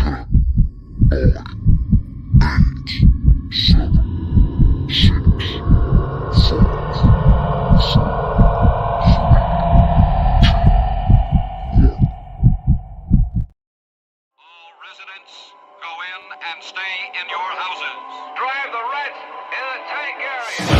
Residents, go in and stay in your houses. Drive the rats in the tank area.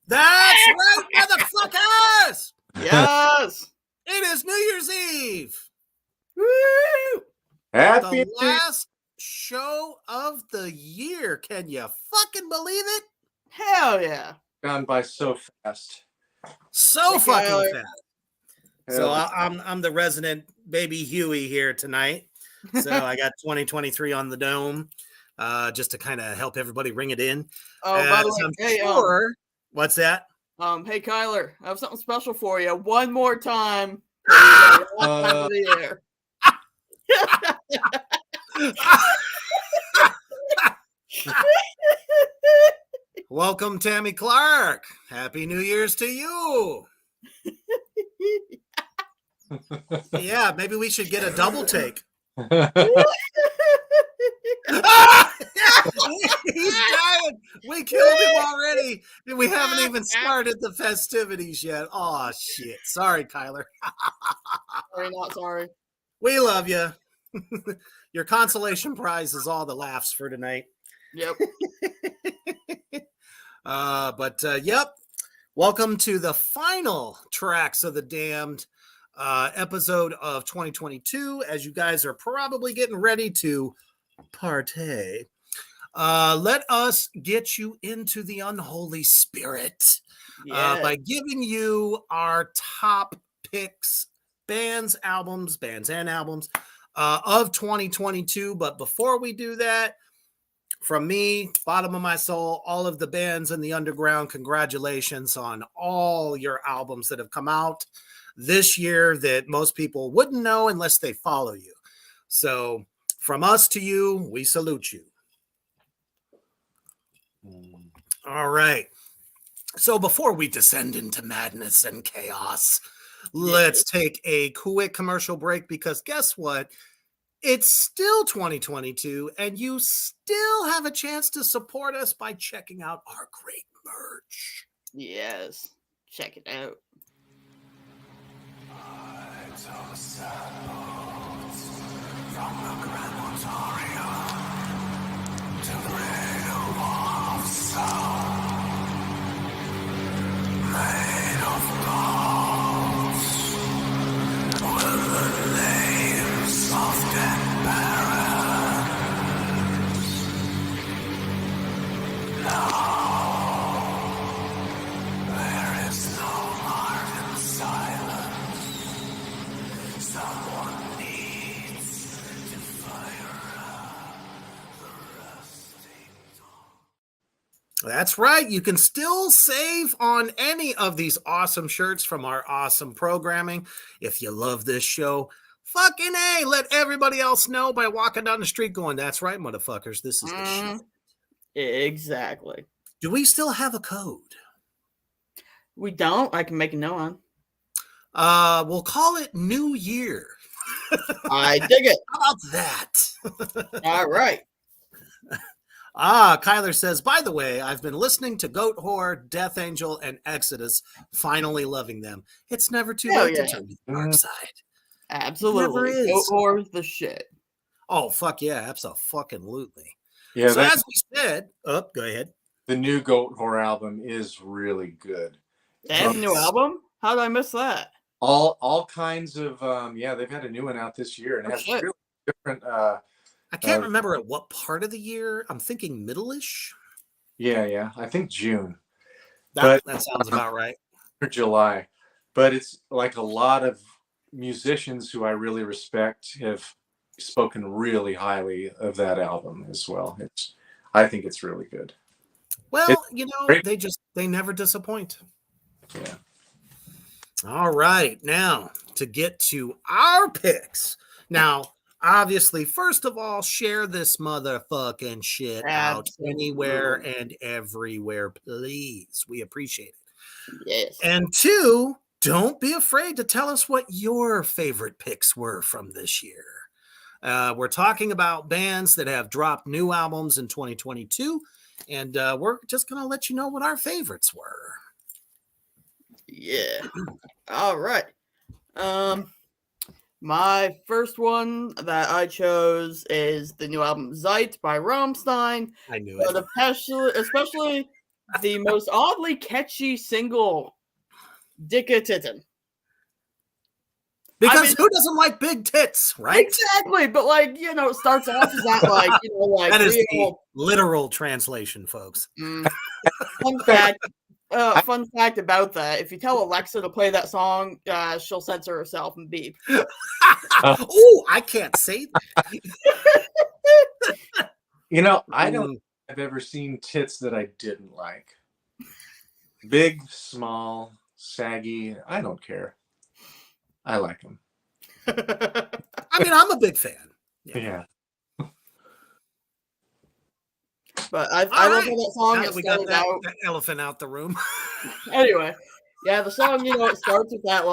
That's right, motherfuckers! Yes. It is New Year's Eve. Woo! Happy The last show of the year. Can you fucking believe it? Hell yeah. gone by so fast. So Hey, fucking Tyler. fast. So Hell, I'm the resident baby Huey here tonight. So I got 2023 on the dome, just to kind of help everybody ring it in. Oh, by the As way, I'm hey, sure. What's that? hey, Kyler, I have something special for you. One more time. Last time of the year. Welcome, Tammy Clark. Happy New Year's to you. Yeah, maybe we should get a double take. He's dying. We killed him already, and we haven't even started the festivities yet. Oh shit! Sorry, Kyler. Sorry, not sorry. We love you. Your consolation prize is all the laughs for tonight. Yep. Yep. Welcome to the final Tracks of the Damned episode of 2022. As you guys are probably getting ready to partay, let us get you into the unholy spirit by giving you our top picks, bands and albums of 2022. But before we do that, from me, bottom of my soul, all of the bands in the underground, congratulations on all your albums that have come out this year that most people wouldn't know unless they follow you. So from us to you, we salute you. All right. So before we descend into madness and chaos, let's take a quick commercial break because guess what? It's still 2022 and you still have a chance to support us by checking out our great merch. Yes. Check it out. From the Grand Ontario to the Radio Wall of Sound, made of gold, with the names soft and barren. Now, there is no heart in silence. Someone needs to fire up the rusting dawn. That's right. You can still save on any of these awesome shirts from our awesome programming. If you love this show, fucking A, let everybody else know by walking down the street going, that's right, motherfuckers. This is the shit. Exactly. Do we still have a code? We don't. I can make a note on. We'll call it New Year. I dig it. How about that? All right. Kyler says, by the way, I've been listening to Goat Whore, Death Angel, and Exodus, finally loving them. It's never too Hell late yeah. to turn to the dark side. Absolutely. Never is. Goat whore's the shit. Oh, fuck yeah, absolutely. yeah, So as we said, go ahead. the new Goat Whore album is really good. They have a new album? How did I miss that? All kinds of they've had a new one out this year and it has shit. really different I can't remember at what part of the year. I'm thinking middle-ish. I think June That sounds about right. or July. But it's like a lot of musicians who I really respect have spoken really highly of that album as well. I think it's really good. Well, great. they never disappoint. Yeah. All right, now to get to our picks. Now, obviously, first of all, share this motherfucking shit out anywhere and everywhere, please. We appreciate it. Yes. And two, don't be afraid to tell us what your favorite picks were from this year. We're talking about bands that have dropped new albums in 2022, and we're just going to let you know what our favorites were. Yeah. All right. My first one that I chose is the new album Zeit by Rammstein. I knew it. But especially the most oddly catchy single, Dicke Titten. Because who doesn't like big tits, right? Exactly, but it starts off as that that is the literal translation, folks. Fun fact about that: if you tell Alexa to play that song, she'll censor herself and beep. Oh, I can't say that. I don't think I've ever seen tits that I didn't like. Big, small, saggy. I don't care. I like them. I mean, I'm a big fan. Yeah. But I love how that song. We got that elephant out the room. Anyway, yeah, the song, it starts with that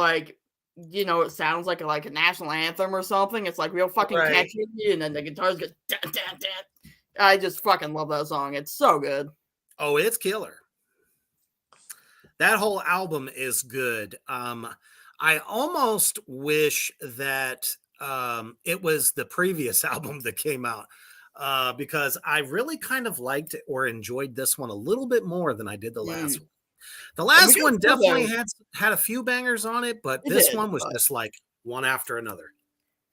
it sounds like a national anthem or something. It's real fucking catchy, and then the guitars go. Dun, dun, dun. I just fucking love that song. It's so good. Oh, it's killer. That whole album is good. I almost wish that it was the previous album that came out. Because I really kind of liked or enjoyed this one a little bit more than I did the last one. The last one definitely had a few bangers on it, but this one was just one after another.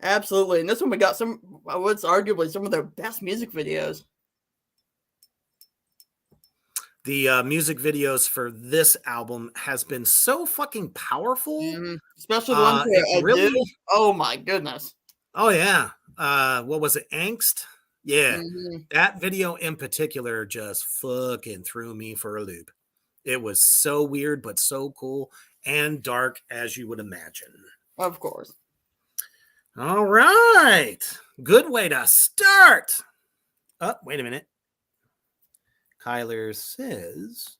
Absolutely. And this one we got what's arguably some of their best music videos. The music videos for this album has been so fucking powerful. Especially the one for really. Oh my goodness. Oh yeah. What was it? Angst? Yeah, that video in particular just fucking threw me for a loop. It was so weird, but so cool and dark, as you would imagine. Of course. All right. Good way to start. Oh, wait a minute. Kyler says,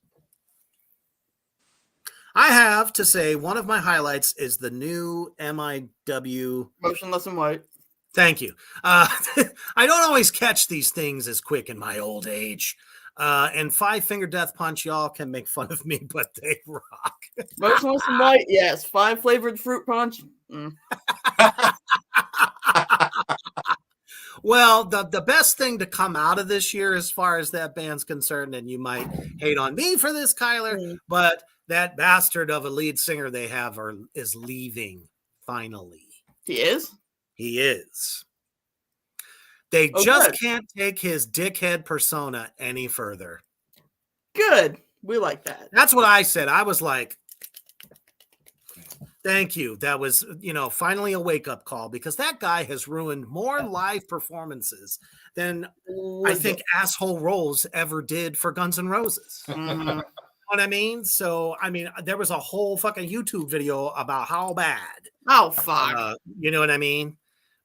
I have to say one of my highlights is the new MIW. Motionless in White. Thank you. I don't always catch these things as quick in my old age. And Five Finger Death Punch, y'all can make fun of me, but they rock. Motionless in White, yes. 5 flavored fruit punch. Well, the best thing to come out of this year as far as that band's concerned, and you might hate on me for this, Kyler, but that bastard of a lead singer they have is leaving, finally. He is? He is. They just can't take his dickhead persona any further. Good. We like that. That's what I said. I was like, thank you. That was, finally a wake-up call, because that guy has ruined more live performances than I think Asshole Rose ever did for Guns N' Roses. You know what I mean? So, there was a whole fucking YouTube video about how bad. Oh, fuck. You know what I mean?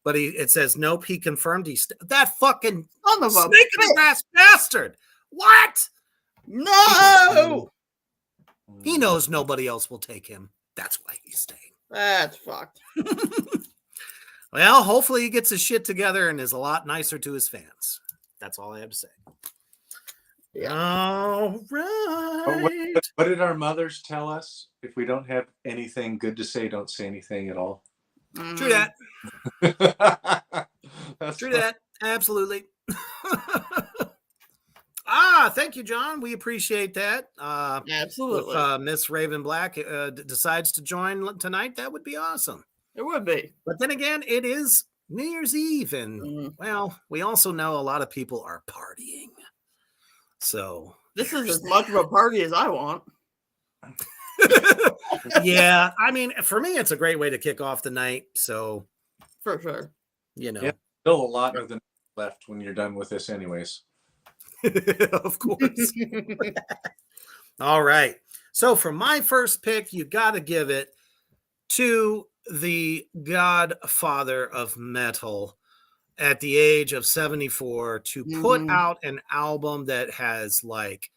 But it says, nope, he confirmed that fucking son of a snake in the grass bastard. What? No! He knows nobody else will take him. That's why he's staying. That's fucked. Well, hopefully he gets his shit together and is a lot nicer to his fans. That's all I have to say. Yeah. All right. What did our mothers tell us? If we don't have anything good to say, don't say anything at all. True that. That's true that. Absolutely. Thank you, John. We appreciate that. Absolutely. If Miss Raven Black decides to join tonight, that would be awesome. It would be. But then again, it is New Year's Eve, and well, we also know a lot of people are partying. So this is as much of a party as I want. Yeah, I mean, for me, it's a great way to kick off the night. So, For sure. you know, Yeah, still a lot of the night left when you're done with this, anyways. of course. All right. So for my first pick, you got to give it to the godfather of metal at the age of 74 to put out an album that has, like,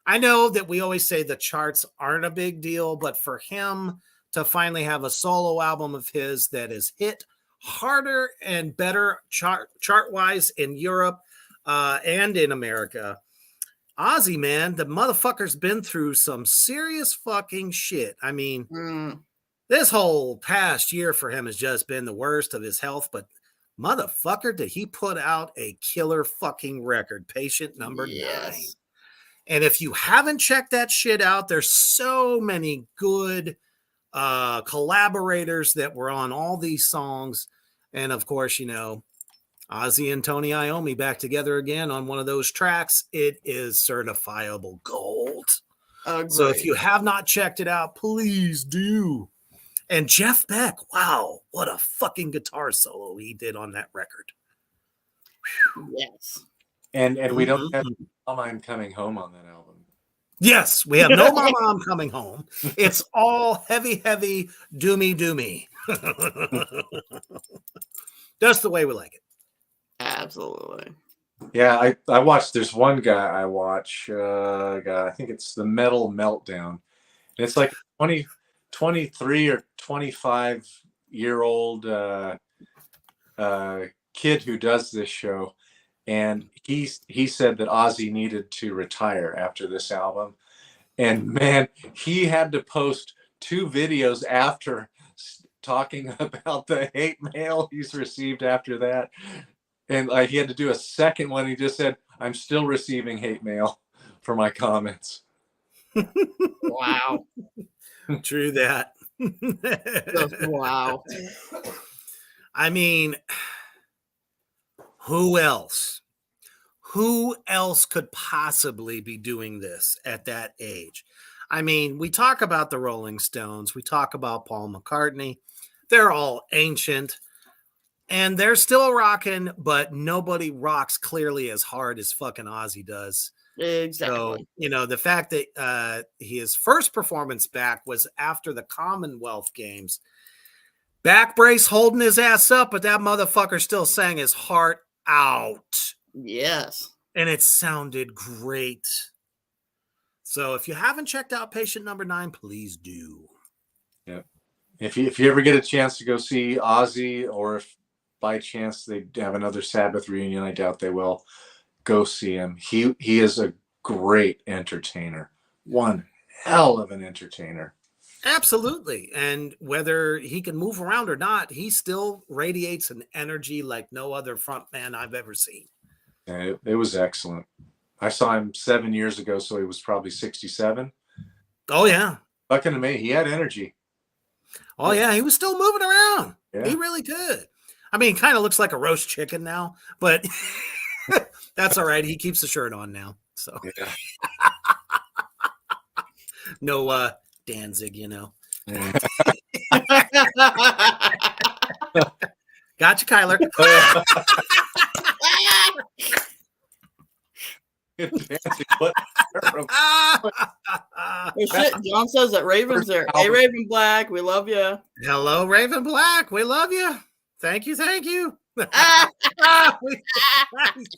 I know that we always say the charts aren't a big deal, but for him to finally have a solo album of his that is hit harder and better chart wise in Europe and in America. Ozzy, man, the motherfucker's been through some serious fucking shit. I mean, this whole past year for him has just been the worst of his health, but motherfucker, did he put out a killer fucking record, Patient Number 9. And if you haven't checked that shit out, there's so many good collaborators that were on all these songs. And of course, you know, Ozzy and Tony Iommi back together again on one of those tracks. It is certifiable gold. So if you have not checked it out, please do. And Jeff Beck, wow, what a fucking guitar solo he did on that record. Yes. And we don't have Mama I'm Coming Home on that album. Yes, we have no Mama I'm Coming Home. It's all heavy, doomy. That's the way we like it. Absolutely. Yeah, I watched, there's one guy I watch, I think it's the Metal Meltdown. And it's like 23 or 25-year-old kid who does this show. And he said that Ozzy needed to retire after this album. And man, he had to post 2 videos after talking about the hate mail he's received after that. And like he had to do a second one. He just said, I'm still receiving hate mail for my comments. Wow. True that. Wow. I mean, who else? Who else could possibly be doing this at that age? I mean, we talk about the Rolling Stones. We talk about Paul McCartney. They're all ancient. And they're still rocking, but nobody rocks clearly as hard as fucking Ozzy does. Exactly. So, you know, the fact that his first performance back was after the Commonwealth Games. Back brace holding his ass up, but that motherfucker still sang his heart out. Yes. And it sounded great. So if you haven't checked out Patient Number 9, please do. Yeah. If you ever get a chance to go see Ozzy, or if by chance they have another Sabbath reunion, I doubt they will, go see him. He is a great entertainer. One hell of an entertainer. Absolutely. And whether he can move around or not, he still radiates an energy like no other frontman I've ever seen. Yeah, it was excellent. I saw him 7 years ago, so he was probably 67. Oh, yeah. Fucking to me, he had energy. Oh, yeah. He was still moving around. Yeah. He really could. I mean, kind of looks like a roast chicken now, but that's all right. He keeps the shirt on now. So yeah. No Danzig, you know. Gotcha, Kyler. Oh, shit. John says that Raven's there. Hey, Raven Black, we love you. Hello, Raven Black. We love you. Thank you. He's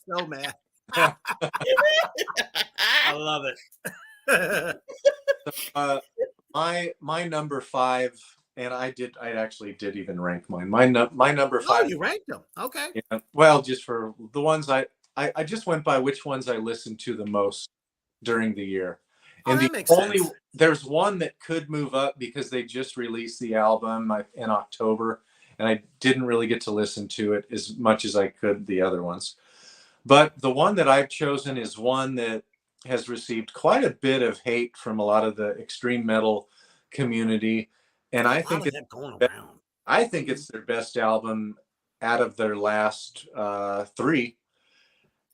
so mad. I love it. My number 5, and I actually did even rank mine. My number 5. Oh, you ranked them. Okay. Yeah, well, just for the ones I just went by which ones I listened to the most during the year. And that makes sense. There's one that could move up because they just released the album in October, and I didn't really get to listen to it as much as I could the other ones. But the one that I've chosen is one that has received quite a bit of hate from a lot of the extreme metal community, and I think it's their best album out of their last 3.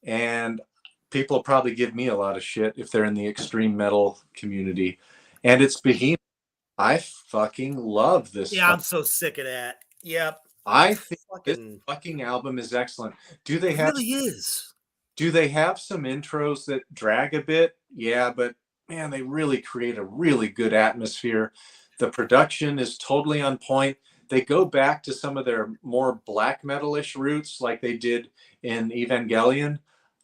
And people probably give me a lot of shit if they're in the extreme metal community, and it's Behemoth. I fucking love this. Yeah, I'm so sick of that. Yep. I think this Fucking fucking album is excellent. Do they it have really is. do they have some intros that drag a bit? Yeah, but man, they really create a really good atmosphere. The production is totally on point. They go back to some of their more black metalish roots like they did in Evangelion.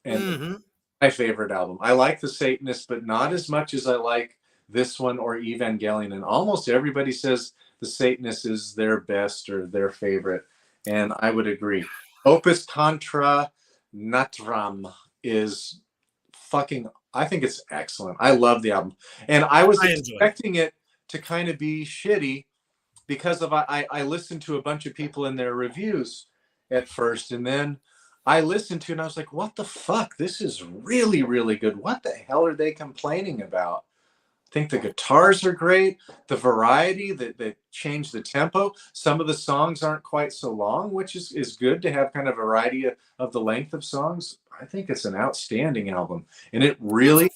And Mm-hmm. my favorite album. I like the Satanist, but not as much as I like this one or Evangelion. And almost everybody says the Satanist is their best or their favorite. And I would agree. Opus Contra Natram is fucking, I think it's excellent. I love the album. And I was I enjoy it. expecting it to kind of be shitty because of I listened to a bunch of people in their reviews at first, and then I listened to it and I was like, what the fuck? This is really, really good. What the hell are they complaining about? I think the guitars are great. The variety that change the tempo. Some of the songs aren't quite so long, which is good to have kind of variety of the length of songs. I think it's an outstanding album. And it really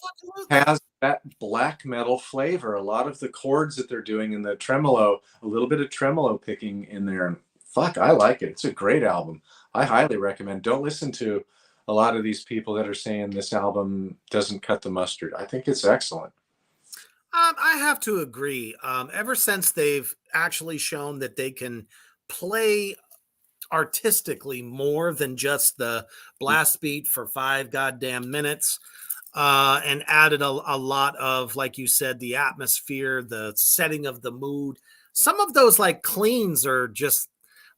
has that black metal flavor. A lot of the chords that they're doing in the tremolo, a little bit of tremolo picking in there. And fuck, I like it. It's a great album. I highly recommend. Don't listen to a lot of these people that are saying this album doesn't cut the mustard. I think it's excellent. I have to agree. Ever since they've actually shown that they can play artistically more than just the blast beat for 5 goddamn minutes, and added a lot of, like you said, the atmosphere, the setting of the mood. Some of those like cleans are just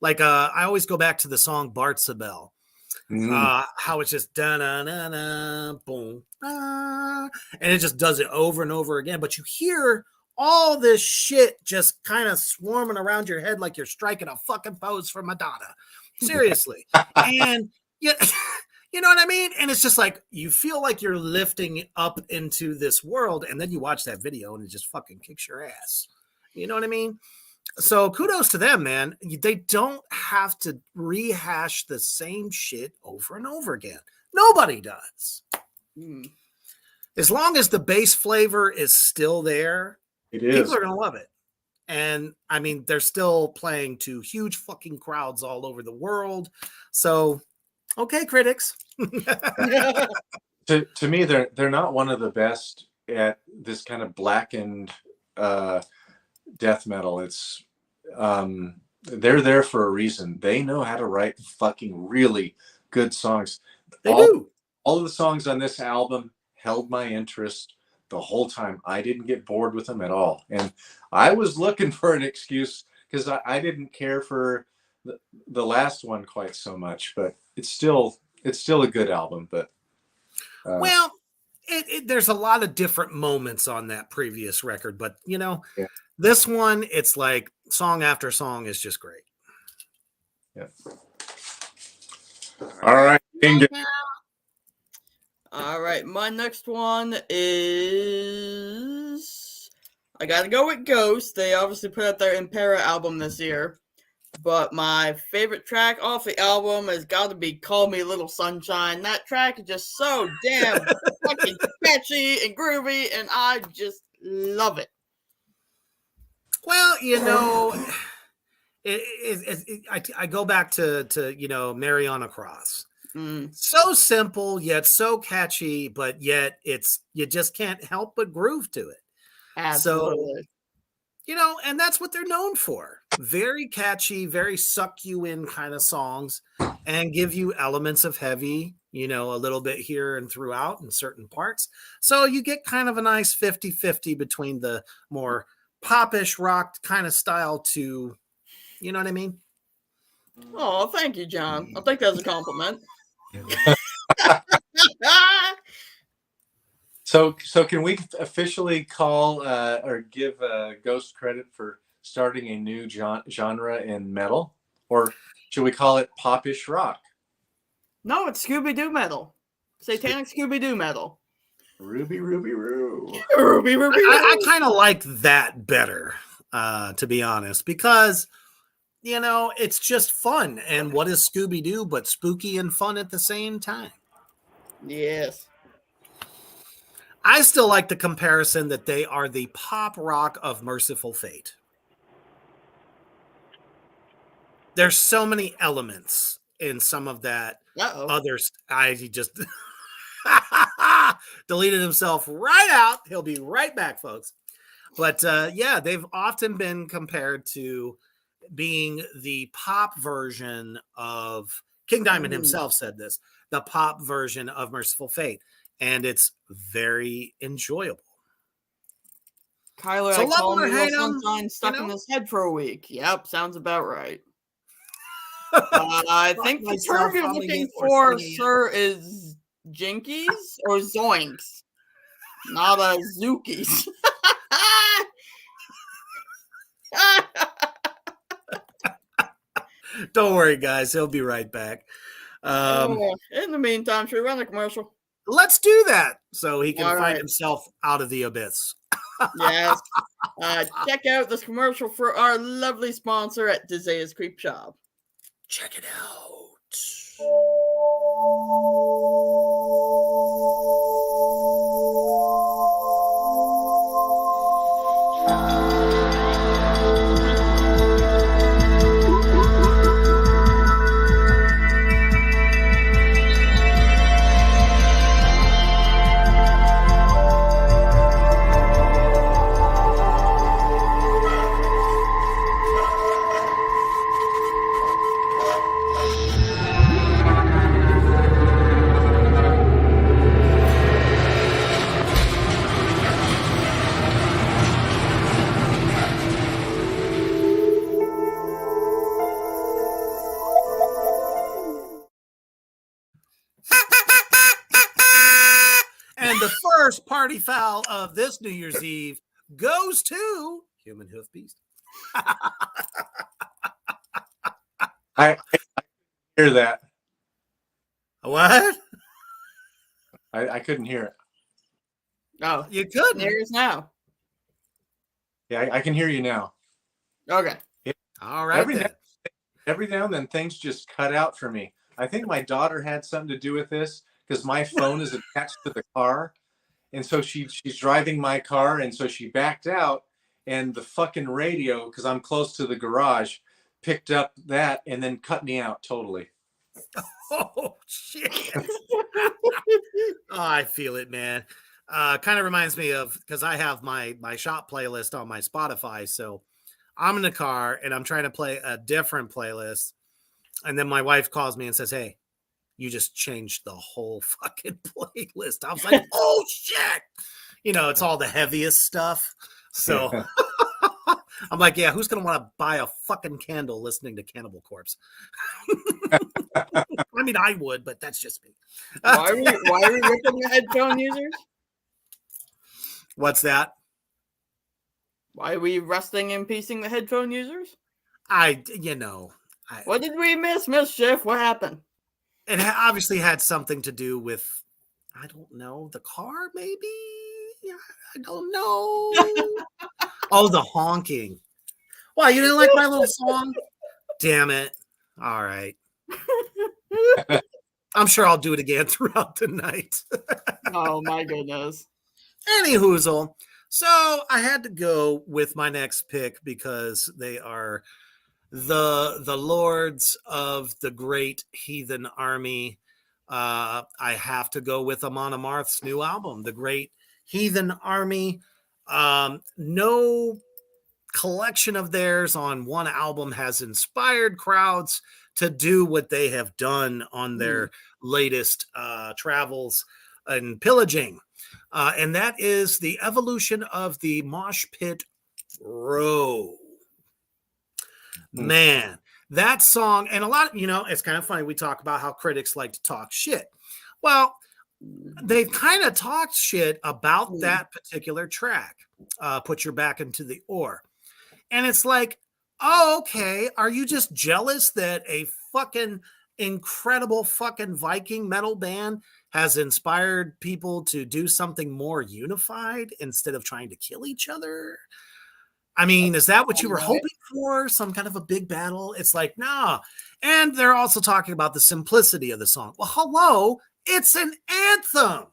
like I always go back to the song Bartzabel. How it's just da na na na boom, and it just does it over and over again. But you hear all this shit just kind of swarming around your head like you're striking a fucking pose for Madonna. Seriously, and yeah, you know what I mean. And it's just like you feel like you're lifting up into this world, and then you watch that video and it just fucking kicks your ass. You know what I mean? So kudos to them, man. They don't have to rehash the same shit over and over again. Nobody does. As long as the bass flavor is still there, people are going to love it. And I mean, they're still playing to huge fucking crowds all over the world. So, okay, critics. To me, they're not one of the best at this kind of blackened death metal. It's they're there for a reason. They know how to write fucking really good songs. They do. All of the songs on this album held my interest the whole time. I didn't get bored with them at all. And I was looking for an excuse because I didn't care for the last one quite so much, but it's still a good album. But well, there's a lot of different moments on that previous record, but you know, yeah. This one, it's like song after song is just great. Yeah. All right. All right. My next one is I gotta go with Ghost. They obviously put out their Impera album this year. But my favorite track off the album has got to be Call Me Little Sunshine. That track is just so damn fucking catchy and groovy, and I just love it. Well, you know, I go back to you know, Mary on a Cross. So simple yet so catchy, but yet you just can't help but groove to it. Absolutely. So, you know, and that's what they're known for. Very catchy, very suck you in kind of songs, and give you elements of heavy, you know, a little bit here and throughout in certain parts. So you get kind of a nice 50-50 between the more popish rock kind of style to, you know what I mean? Oh, thank you, John. I think that's a compliment. So can we officially call or give Ghost credit for starting a new genre in metal, or should we call it popish rock? No, it's Scooby-Doo metal. Satanic Scooby-Doo metal. Ruby, Ruby, Roo. Ruby, Ruby, Roo. I kind of like that better, to be honest, because, you know, it's just fun. And what is Scooby-Doo but spooky and fun at the same time? Yes. I still like the comparison that they are the pop rock of Merciful Fate. There's so many elements in some of that. Others, he just deleted himself right out. He'll be right back, folks. But yeah, they've often been compared to being the pop version of King Diamond himself said this, the pop version of Merciful Fate. And it's very enjoyable. Kyler, So I love call him or me hate little him, sunshine stuck you know? in his head for a week. Yep, sounds about right. I think the term you're looking for, sir, is jinkies or zoinks, not a zookies. Don't worry, guys. He'll be right back. In the meantime, should we run the commercial? Let's do that so he can find himself out of the abyss. Yes. Check out this commercial for our lovely sponsor at Desaia's Creep Shop. Check it out. And the first party foul of this New Year's Eve goes to Human Hoofed Beast. I hear that. What? I couldn't hear it. Oh, you couldn't. There it is now. Yeah, I can hear you now. Okay. All right. Every now and then things just cut out for me. I think my daughter had something to do with this because my phone is attached to the car. And so she's driving my car. And so she backed out and the fucking radio, because I'm close to the garage, picked up that and then cut me out totally. Oh, shit. I feel it, man. Kind of reminds me of, because I have my shop playlist on my Spotify. So I'm in the car and I'm trying to play a different playlist. And then my wife calls me and says, "Hey, you just changed the whole fucking playlist." I was like, oh, shit. You know, it's all the heaviest stuff. So I'm like, yeah, who's going to want to buy a fucking candle listening to Cannibal Corpse? I mean, I would, but that's just me. Why are we ripping the headphone users? What's that? Why are we resting and piecing the headphone users? What did we miss, Mischief? What happened? It obviously had something to do with, I don't know, the car, maybe? I don't know. Oh, the honking. Well, you didn't like my little song? Damn it. All right. I'm sure I'll do it again throughout the night. Oh, my goodness. Any hoozle. So I had to go with my next pick because they are the lords of the great heathen army. I have to go with Amon Amarth's new album, The Great Heathen Army. No collection of theirs on one album has inspired crowds to do what they have done on their latest travels and pillaging. And that is the evolution of the mosh pit row. Man, that song, and a lot, it's kind of funny. We talk about how critics like to talk shit. Well, they kind of talked shit about that particular track, Put Your Back into the Ore. And it's like, oh, okay. Are you just jealous that a fucking incredible fucking Viking metal band has inspired people to do something more unified instead of trying to kill each other? I mean, is that what you were hoping for? Some kind of a big battle? It's like, nah. And they're also talking about the simplicity of the song. Well, hello, it's an anthem.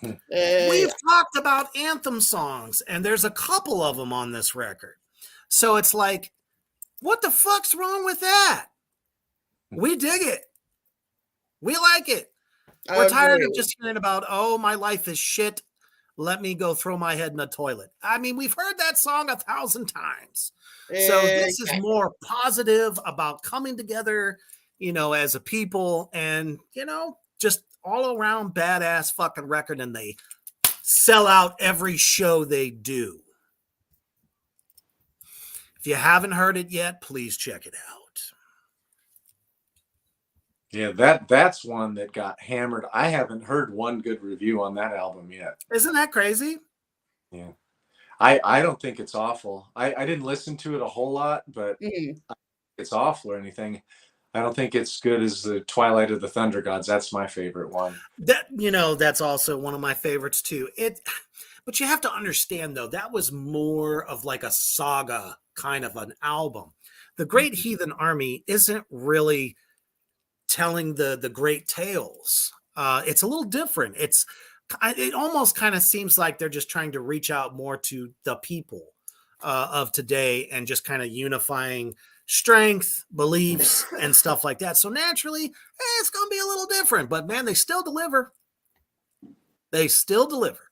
We've talked about anthem songs, and there's a couple of them on this record. So it's like, what the fuck's wrong with that? We dig it. We like it. We're tired of just hearing about, oh, my life is shit. Let me go throw my head in the toilet. I mean, we've heard that song 1,000 times. So this is more positive about coming together, as a people, and, just all around badass fucking record, and they sell out every show they do. If you haven't heard it yet, please check it out. Yeah, that's one that got hammered. I haven't heard one good review on that album yet. Isn't that crazy? Yeah. I don't think it's awful. I didn't listen to it a whole lot, but it's awful or anything. I don't think it's good as the Twilight of the Thunder Gods. That's my favorite one. That's also one of my favorites too. But you have to understand though, that was more of like a saga kind of an album. The Great Heathen Army isn't really telling the great tales. It's a little different. It almost kind of seems like they're just trying to reach out more to the people of today and just kind of unifying strength, beliefs, and stuff like that. So naturally, it's going to be a little different, but man, they still deliver. They still deliver,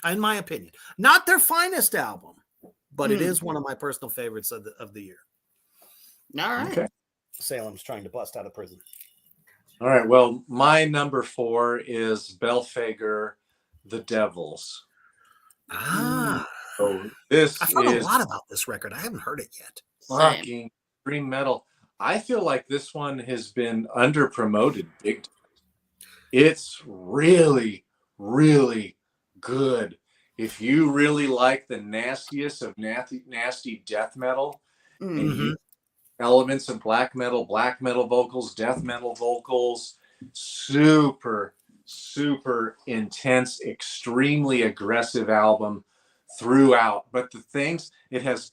in my opinion. Not their finest album, but it is one of my personal favorites of the year. All right. Okay. Salem's trying to bust out of prison. All right. Well, my number 4 is Belphegor, The Devils. So this I've heard is a lot about this record. I haven't heard it yet. fucking extreme metal. I feel like this one has been under promoted big time. It's really, really good. If you really like the nastiest of nasty death metal, and you elements of black metal vocals, death metal vocals, super intense, extremely aggressive album throughout. But the things,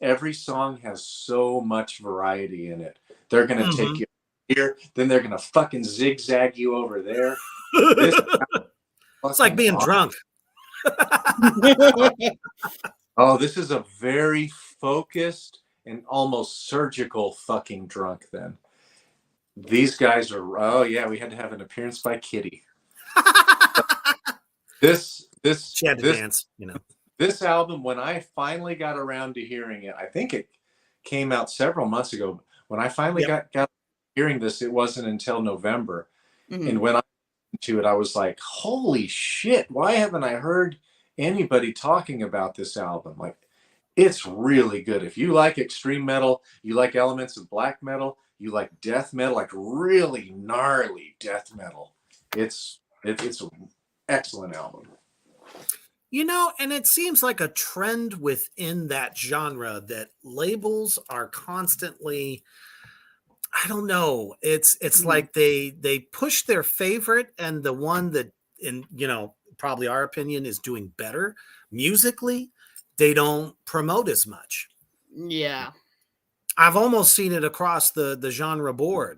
every song has so much variety in it. They're going to take you here, then they're going to fucking zigzag you over there. It's like being drunk. Oh, this is a very focused and almost surgical fucking drunk then. These guys are, oh yeah, we had to have an appearance by Kitty. She had to dance, This album, when I finally got around to hearing it, I think it came out several months ago. When I finally got hearing this, it wasn't until November. And when I listened to it, I was like, holy shit, why haven't I heard anybody talking about this album? Like, it's really good. If you like extreme metal, you like elements of black metal, you like death metal, like really gnarly death metal, it's an excellent album. And it seems like a trend within that genre that labels are constantly, I don't know, it's like they push their favorite, and the one that, in probably our opinion, is doing better musically, they don't promote as much. Yeah. I've almost seen it across the genre board.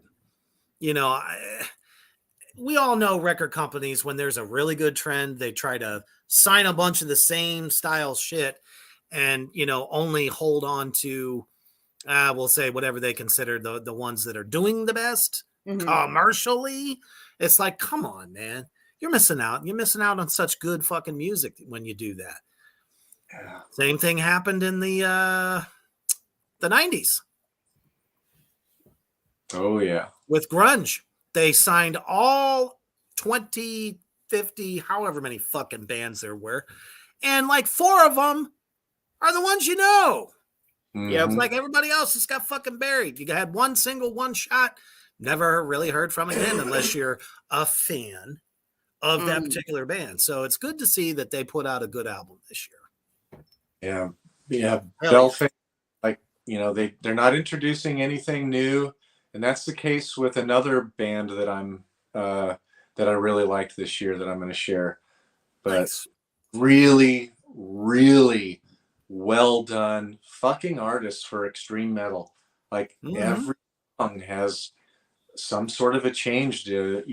We all know record companies, when there's a really good trend, they try to sign a bunch of the same style shit and, only hold on to, we'll say, whatever they consider the ones that are doing the best commercially. It's like, come on, man. You're missing out. You're missing out on such good fucking music when you do that. Yeah. Same thing happened in the 90s. Oh, yeah. With grunge. They signed all 20, 50, however many fucking bands there were. And like 4 of them are the ones you know. Yeah, it's like everybody else just got fucking buried. You had one shot, never really heard from again unless you're a fan of that particular band. So it's good to see that they put out a good album this year. Yeah. Belphegor, like, they're not introducing anything new. And that's the case with another band that that I really liked this year that I'm going to share. But nice. Really, really well done fucking artists for extreme metal. Like every song has some sort of a change to,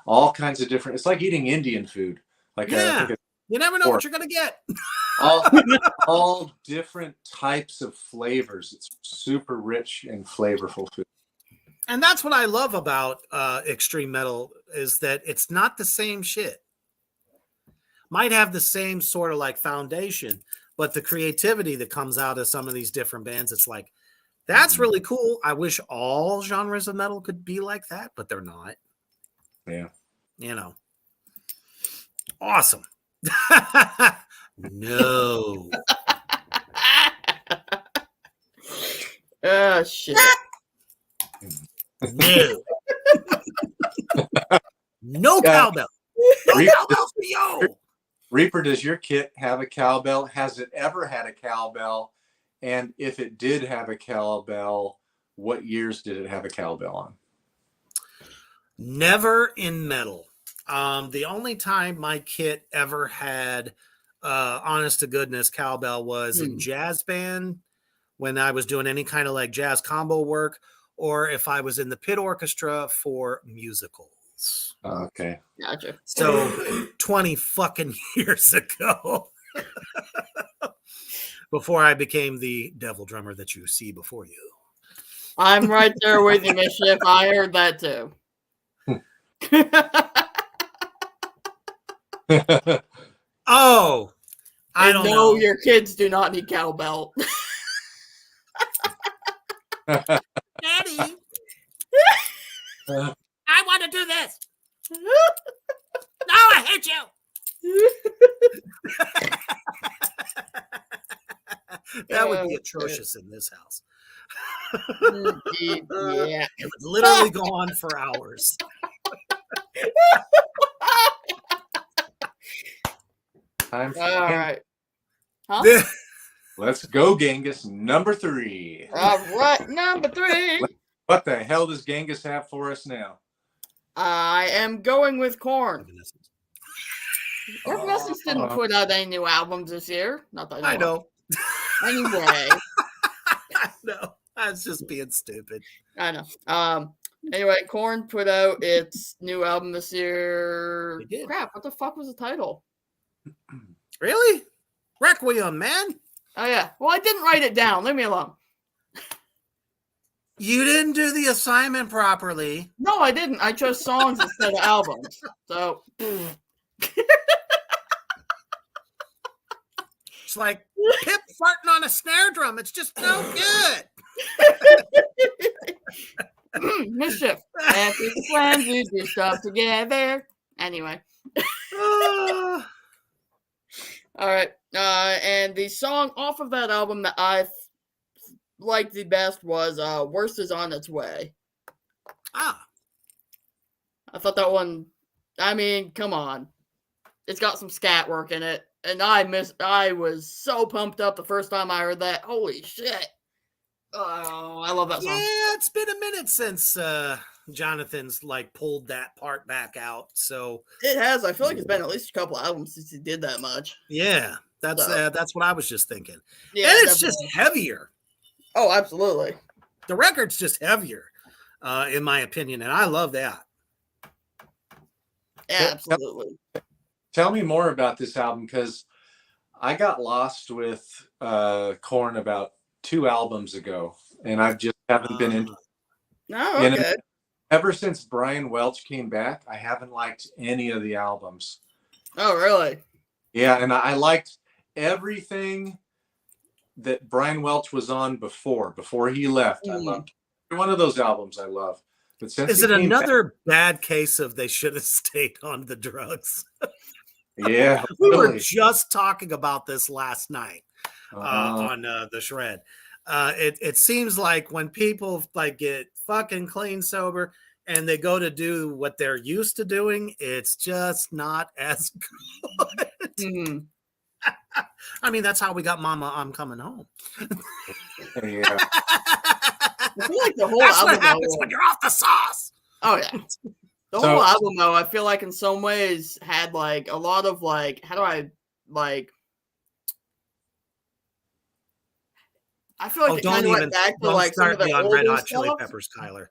all kinds of different. It's like eating Indian food. Like Yeah. I think it's You never know what you're gonna get. all different types of flavors. It's super rich and flavorful food. And that's what I love about extreme metal is that it's not the same shit. Might have the same sort of like foundation, but the creativity that comes out of some of these different bands, it's like, that's really cool. I wish all genres of metal could be like that, but they're not. Yeah. You know. Awesome. No. Oh, shit. No. No cowbell. No cowbell for yo. Reaper, does your kit have a cowbell? Has it ever had a cowbell? And if it did have a cowbell, what years did it have a cowbell on? Never in metal. The only time my kit ever had honest to goodness cowbell was in jazz band when I was doing any kind of like jazz combo work, or if I was in the pit orchestra for musicals. Okay. Gotcha. So 20 fucking years ago. Before I became the devil drummer that you see before you. I'm right there with you, Mischief. I heard that too. Oh, I don't know. Your kids do not need cowbell. Daddy, I want to do this. No, I hate you. That would be atrocious in this house. Yeah. It would literally go on for hours. Time for All right. Huh? Let's go, Gangis. Number 3. All right, number 3. What the hell does Gangis have for us now? I am going with Korn. Evanescence didn't put out any new albums this year. Not that I know. Anyway. I know. I was just being stupid. I know. Anyway, Korn put out its new album this year. They did. Crap, what the fuck was the title? Really? Requiem, man. Oh, yeah. Well, I didn't write it down. Leave me alone. You didn't do the assignment properly. No, I didn't. I chose songs instead of albums. So. It's like Pip farting on a snare drum. It's just no good. Mischief. After the friends, we do stuff together. Anyway. All right. And the song off of that album that I liked the best was Worst Is On Its Way. Ah. I thought that one, I mean, come on. It's got some scat work in it. And I was so pumped up the first time I heard that. Holy shit. Oh, I love that song. Yeah, it's been a minute since Jonathan's like pulled that part back out. So It has. I feel like it's been at least a couple albums since he did that much. yeah, that's what I was just thinking. Yeah, and it's definitely. just heavier. Oh, absolutely. The record's just heavier, in my opinion, and I love that. Yeah, absolutely. Tell me more about this album, because I got lost with Korn about 2 albums ago, and I just haven't been in. Oh, okay. And ever since Brian Welch came back, I haven't liked any of the albums. Oh, really? Yeah, and I liked everything that Brian Welch was on before he left. I loved every one of those albums. I love. But since Is it another bad case of they should have stayed on the drugs? Yeah, we really. were just talking about this last night on the Shred. It seems like when people like get fucking clean sober and they go to do what they're used to doing, it's just not as good. Mm-hmm. I mean, that's how we got Mama, I'm Coming Home. Yeah. I feel like the whole That's album what happens though, when you're off the sauce. Oh yeah. The whole album though, I feel like in some ways had like a lot of like, how do I like, I feel like it kind of went back to like some of the on Red older Hot Chili stuff. Peppers, Kyler.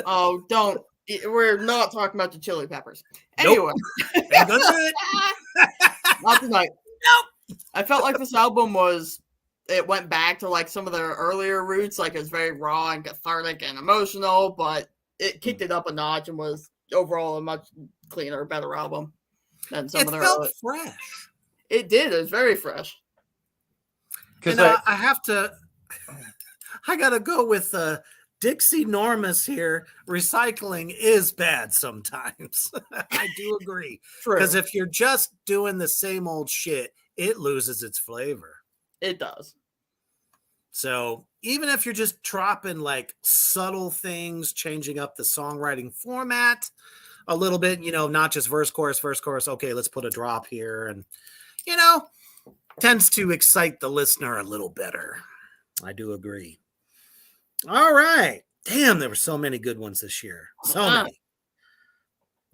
Oh, don't We're not talking about the Chili Peppers. Nope. Anyway. Ain't gonna do it. Not tonight. Nope. I felt like this album it went back to like some of their earlier roots, like it was very raw and cathartic and emotional, but it kicked it up a notch and was overall a much cleaner, better album than some of their felt fresh. It did. It was very fresh. Because I gotta go with Dixie Normus here. Recycling is bad sometimes. I do agree. Because if you're just doing the same old shit, it loses its flavor. It does. So even if you're just dropping like subtle things, changing up the songwriting format a little bit, not just verse, chorus. Okay, let's put a drop here. And, tends to excite the listener a little better. I do agree. All right. Damn, there were so many good ones this year. So many.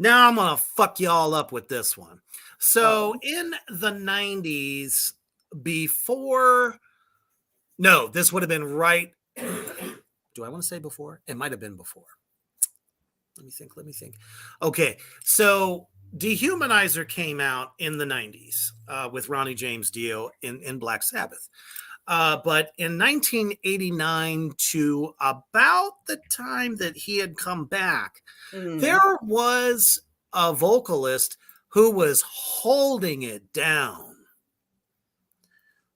Now I'm going to fuck y'all up with this one. So in the 90s, this would have been right. Do I want to say before? It might have been before. Let me think. Okay. So Dehumanizer came out in the 90s with Ronnie James Dio in Black Sabbath. But in 1989 to about the time that he had come back, there was a vocalist who was holding it down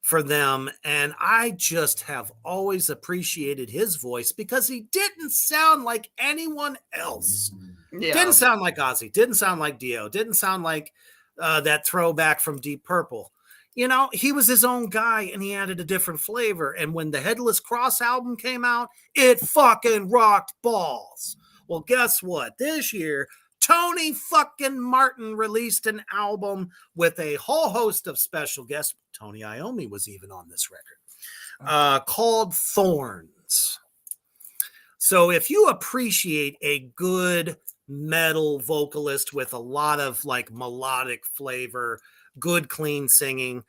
for them. And I just have always appreciated his voice because he didn't sound like anyone else. Yeah. Didn't sound like Ozzy, didn't sound like Dio, didn't sound like that throwback from Deep Purple. He was his own guy and he added a different flavor. And when the Headless Cross album came out, it fucking rocked balls. Well, guess what? This year, Tony fucking Martin released an album with a whole host of special guests. Tony Iommi was even on this record, called Thorns. So if you appreciate a good metal vocalist with a lot of like melodic flavor, good clean singing,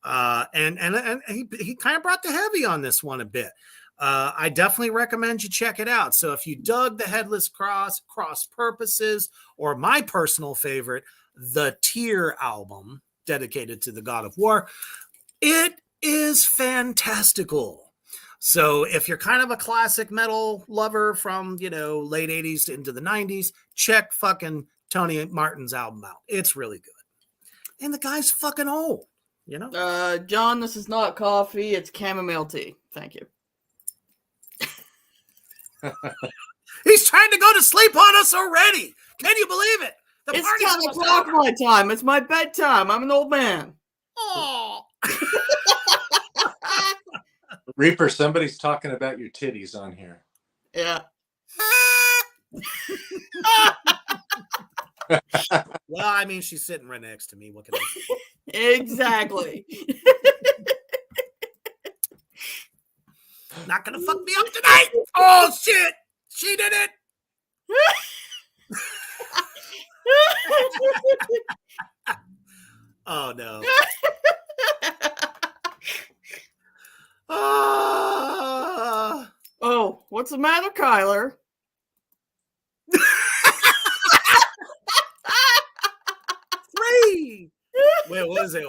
and he kind of brought the heavy on this one a bit. I definitely recommend you check it out. So if you dug the Headless Cross Purposes, or my personal favorite, the Tear album dedicated to the God of War, it is fantastical. So if you're kind of a classic metal lover from, late 80s into the 90s, check fucking Tony Martin's album out. It's really good. And the guy's fucking old, John, this is not coffee. It's chamomile tea. Thank you. He's trying to go to sleep on us already. Can you believe it? It's 10 o'clock my time. It's my bedtime. I'm an old man. Oh. Reaper, somebody's talking about your titties on here. Yeah. Well, I mean, she's sitting right next to me. What can I say? Exactly. Not gonna fuck me up tonight. Oh shit! She did it. Oh no. Oh, what's the matter, Kyler? Three. Where was it?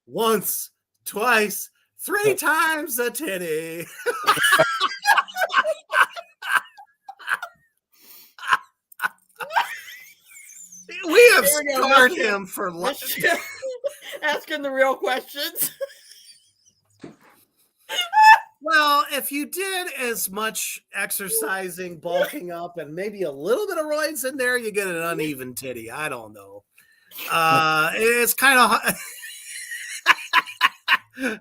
Once, twice, 3 times a titty. We have scarred him for life. Asking the real questions. Well, if you did as much exercising, bulking up, and maybe a little bit of roids in there, you get an uneven titty. I don't know. It's kind of a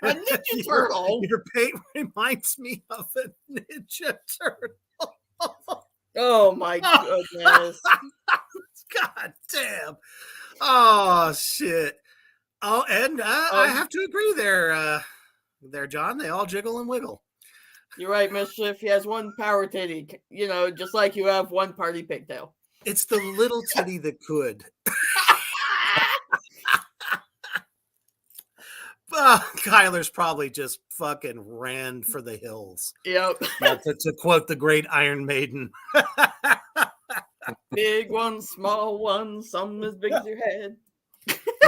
Ninja Turtle. Your paint reminds me of a Ninja Turtle. Oh my goodness. God damn. Oh shit. Oh, and I have to agree there, John. They all jiggle and wiggle. You're right, Mischief. He has one power titty, just like you have one party pigtail. It's the little titty that could. Kyler's probably just fucking ran for the hills. Yep. To quote the great Iron Maiden. Big one, small one, some as big as your head.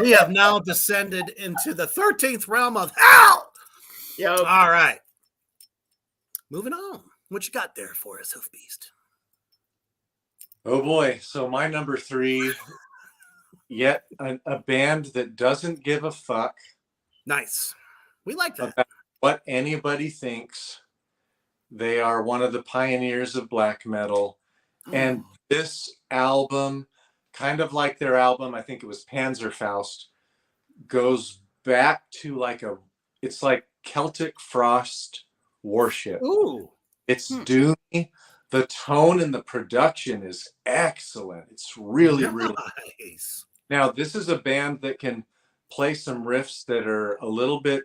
We have now descended into the 13th realm of hell. Yep. All right. Moving on. What you got there for us, Hoofed Beast? Oh boy. So my number 3, yet a band that doesn't give a fuck. Nice. We like that. About what anybody thinks. They are one of the pioneers of black metal. And this album, kind of like their album, I think it was Panzerfaust, goes back to it's like Celtic Frost worship. Ooh. It's doomy. The tone and the production is excellent. It's really, really nice. Now, this is a band that can play some riffs that are a little bit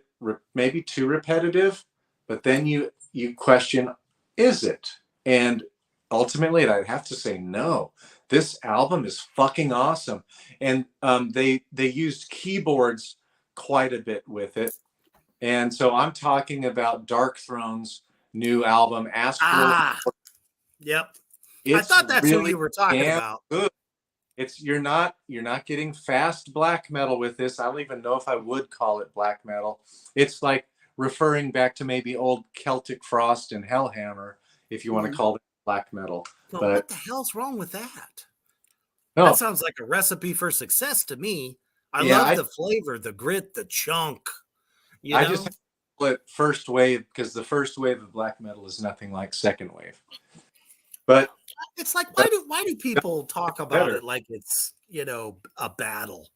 maybe too repetitive, but then you question, is it? And ultimately, I'd have to say no. This album is fucking awesome. And they used keyboards quite a bit with it. And so I'm talking about Dark Throne's new album, Astral. Yep. I thought that's really who you were talking about. Good. You're not getting fast black metal with this. I don't even know if I would call it black metal. It's like referring back to maybe old Celtic Frost and Hellhammer, if you want to call it black metal. Well, but what the hell's wrong with that? No. That sounds like a recipe for success to me. I love the flavor, the grit, the chunk. I just call it first wave because the first wave of black metal is nothing like second wave. But it's like, why do people talk about it like it's, a battle?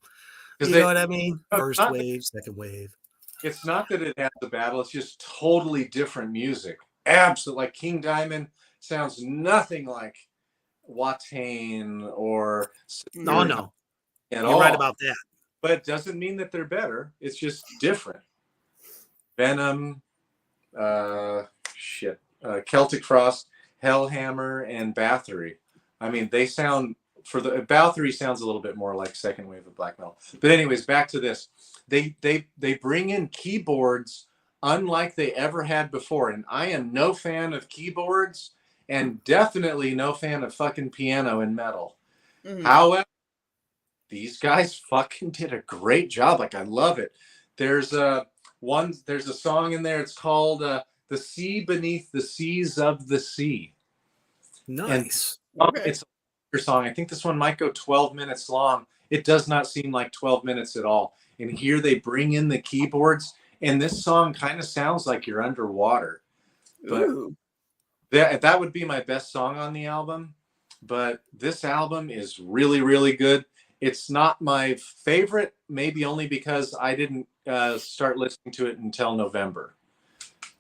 You know what I mean? First wave, second wave. It's not that it has a battle. It's just totally different music. Absolutely. Like King Diamond sounds nothing like Watain or... No. You're right about that. But it doesn't mean that they're better. It's just different. Venom, Celtic Frost, Hellhammer, and Bathory. I mean, they sound... Bathory sounds a little bit more like second wave of black metal. But anyways, back to this. They bring in keyboards unlike they ever had before. And I am no fan of keyboards and definitely no fan of fucking piano in metal. Mm-hmm. However, these guys fucking did a great job. Like, I love it. There's a song in there. It's called The Sea Beneath the Seas of the Sea. Nice. And it's a song. I think this one might go 12 minutes long. It does not seem like 12 minutes at all. And here they bring in the keyboards, and this song kind of sounds like you're underwater. But that would be my best song on the album. But this album is really, really good. It's not my favorite, maybe only because I didn't start listening to it until November.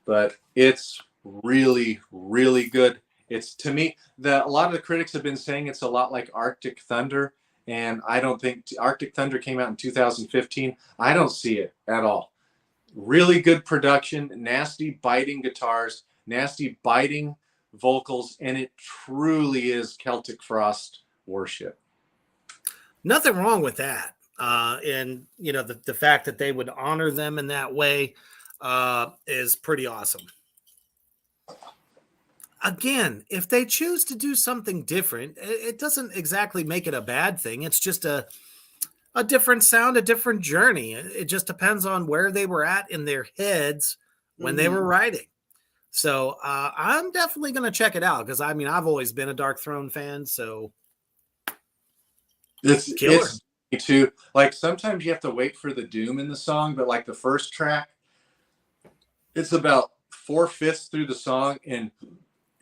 But it's really, really good. It's, to me, a lot of the critics have been saying it's a lot like Arctic Thunder. And I don't think Arctic Thunder came out in 2015. I don't see it at all. Really good production, nasty biting guitars, nasty biting vocals, and it truly is Celtic Frost worship. Nothing wrong with that. And, the fact that they would honor them in that way is pretty awesome. Again, if they choose to do something different, it doesn't exactly make it a bad thing. It's just a different sound, a different journey. It just depends on where they were at in their heads when they were writing. So I'm definitely going to check it out because, I've always been a Dark Throne fan. So it's me too. Like, sometimes you have to wait for the doom in the song, but like the first track, it's about 4/5 through the song, and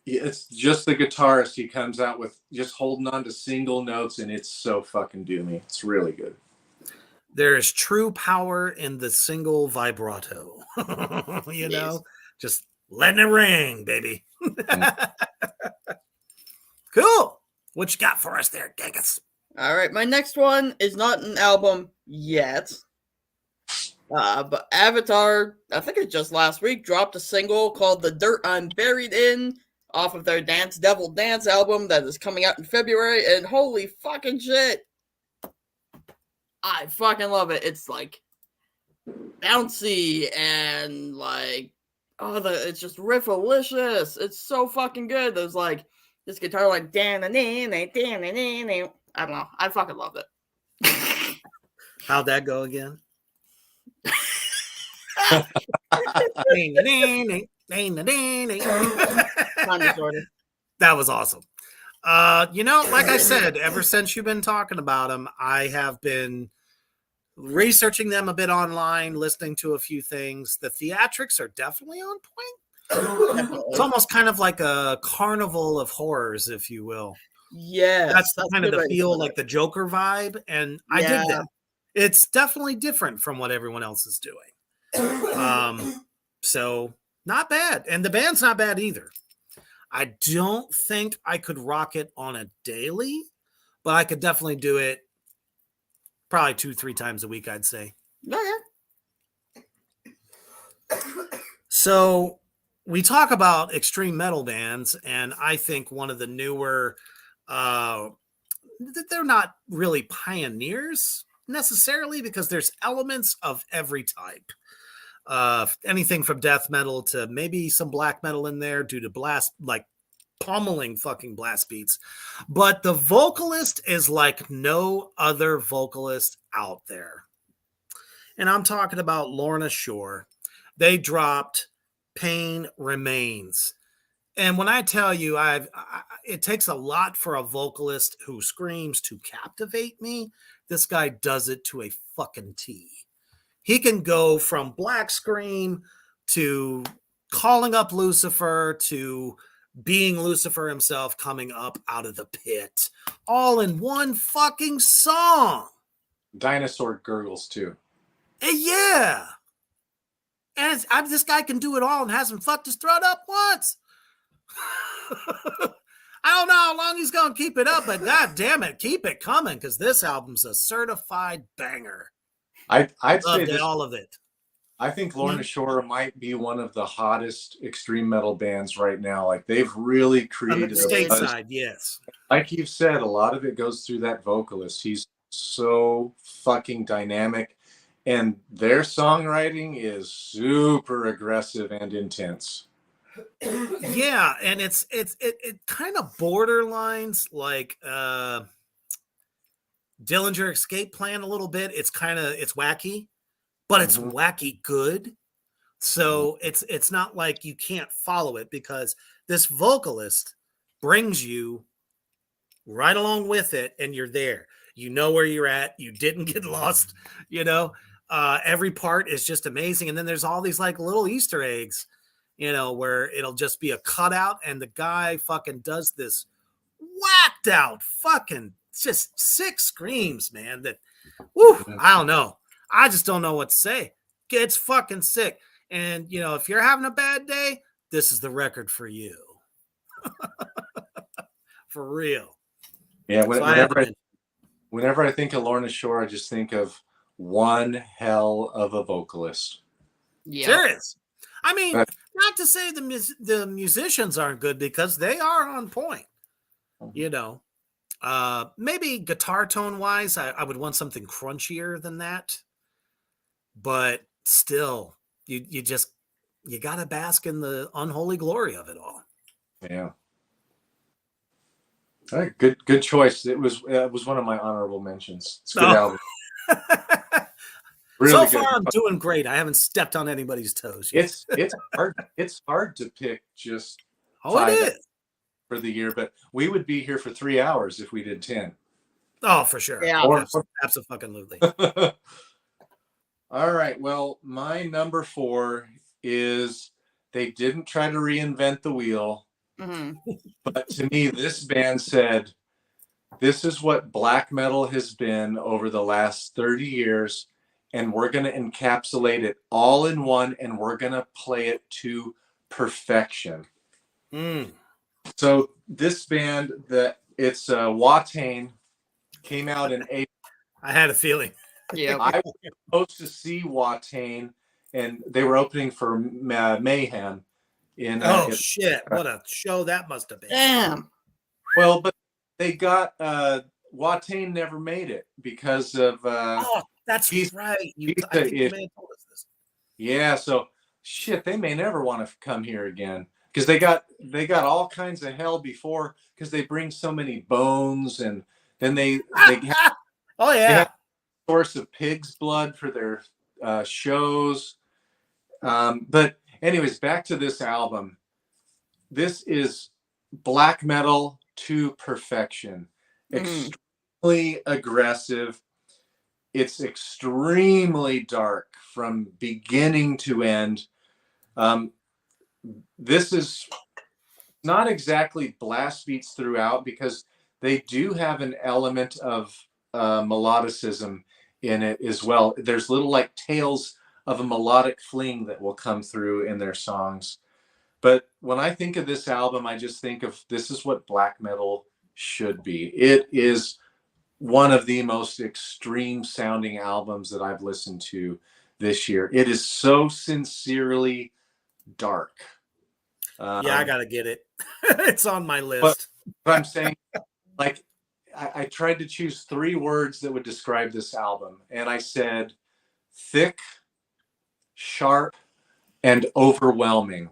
it's just the guitarist. He comes out with just holding on to single notes, and it's so fucking doomy. It's really good. There is true power in the single vibrato. Just letting it ring, baby. Cool. What you got for us there, Gangis? All right, my next one is not an album yet. But Avatar, I think it just last week, dropped a single called The Dirt I'm Buried In off of their Dance Devil Dance album that is coming out in February, and holy fucking shit, I fucking love it. It's like bouncy and like, it's just riffalicious. It's so fucking good. There's like this guitar like I don't know. I fucking loved it. How'd that go again? That was awesome. Like I said, ever since you've been talking about them, I have been researching them a bit online, listening to a few things. The theatrics are definitely on point. It's almost kind of like a carnival of horrors, if you will. Yeah, that's kind of the feel, like the Joker vibe, and I dig that. It's definitely different from what everyone else is doing. So not bad, and the band's not bad either. I don't think I could rock it on a daily, but I could definitely do it probably 2-3 times a week, I'd say. So we talk about extreme metal bands, and I think one of the newer, they're not really pioneers necessarily, because there's elements of every type. Anything from death metal to maybe some black metal in there due to blast, like pummeling fucking blast beats. But the vocalist is like no other vocalist out there. And I'm talking about Lorna Shore. They dropped Pain Remains. And when I tell you, it takes a lot for a vocalist who screams to captivate me. This guy does it to a fucking T. He can go from black scream to calling up Lucifer to being Lucifer himself coming up out of the pit, all in one fucking song. Dinosaur gurgles too. And yeah. And this guy can do it all and hasn't fucked his throat up once. I don't know how long he's going to keep it up, but god damn it, keep it coming, because this album's a certified banger. I'd say this, all of it. I think Lorna Shore might be one of the hottest extreme metal bands right now. Like, they've really created stateside, yes. Like you've said, a lot of it goes through that vocalist. He's so fucking dynamic, and their songwriting is super aggressive and intense. Yeah, and it kind of borderlines like Dillinger Escape Plan a little bit. It's wacky, but it's wacky good. So it's not like you can't follow it, because this vocalist brings you right along with it, and you're there. You know where you're at. You didn't get lost. Every part is just amazing, and then there's all these like little Easter eggs, where it'll just be a cutout, and the guy fucking does this whacked out fucking just sick screams, man, that I don't know. I just don't know what to say. It's fucking sick. And if you're having a bad day, this is the record for you. For real. Yeah, whenever I think of Lorna Shore, I just think of one hell of a vocalist. Yeah. There is. I mean, not to say the musicians aren't good, because they are on point. Maybe guitar tone wise, I would want something crunchier than that. But still, you gotta bask in the unholy glory of it all. Yeah. All right, good choice. It was one of my honorable mentions. It's a good album. Really so good. far, I'm doing great. I haven't stepped on anybody's toes yet. It's hard. It's hard to pick just it is for the year, but we would be here for 3 hours if we did 10. Oh, for sure. Yeah, absolutely. All right. Well, my number 4 is they didn't try to reinvent the wheel, but to me, this band said, "This is what black metal has been over the last 30 years." And we're going to encapsulate it all in one, and we're going to play it to perfection. So this band, it's Watain, came out in April. I had a feeling. Yeah, I was supposed to see Watain, and they were opening for Mayhem. Shit! What a show that must have been. Damn. Well, but they got Watain never made it because of. That's right. I think you may have told us Yeah, so shit, they may never want to come here again because they got all kinds of hell before because they bring so many bones and then Oh they have yeah. a source of pig's blood for their shows. But anyways, back to this album. This is black metal to perfection. Mhm. Extremely aggressive. It's extremely dark from beginning to end. Um, this is not exactly blast beats throughout because they do have an element of melodicism in it as well. There's little like tails of a melodic fling that will come through in their songs. But when I think of this album, I just think of this is what black metal should be. It is one of the most extreme sounding albums that I've listened to this year. It is so sincerely dark. Yeah, I Um, gotta get it. It's on my but, list. but I'm saying, like, I tried to choose 3 words that would describe this album, and I said thick, sharp, and overwhelming.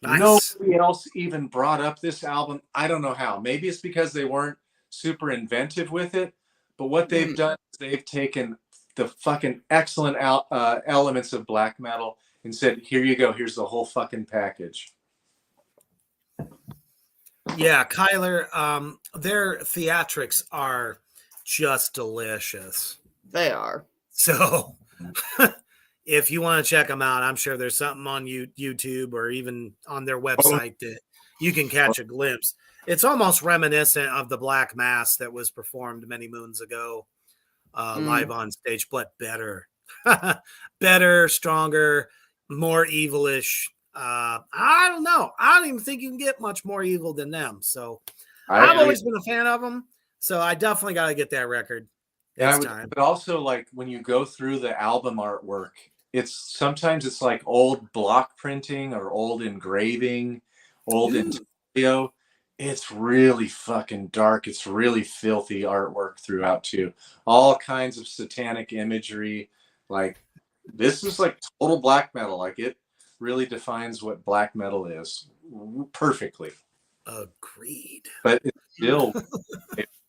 Nice. Nobody else even brought up this album. I don't know how. Maybe it's because they weren't super inventive with it, but what they've Mhm. done is they've taken the fucking excellent elements of black metal and said, here you go. Here's the whole fucking package. Yeah, Kyler, their theatrics are just delicious. They are. So if you want to check them out, I'm sure there's something on YouTube or even on their website that you can catch a glimpse. It's almost reminiscent of the Black Mass that was performed many moons ago, live on stage, but better, better, stronger, more evilish. I don't know. I don't even think you can get much more evil than them. So I've always been a fan of them. So I definitely got to get that record. It's time. But also, like, when you go through the album artwork, it's sometimes it's like old block printing or old engraving, old intaglio. It's really fucking dark. It's really filthy artwork throughout too. All kinds of satanic imagery. Like, this is like total black metal. Like, it really defines what black metal is perfectly. Agreed. But it's still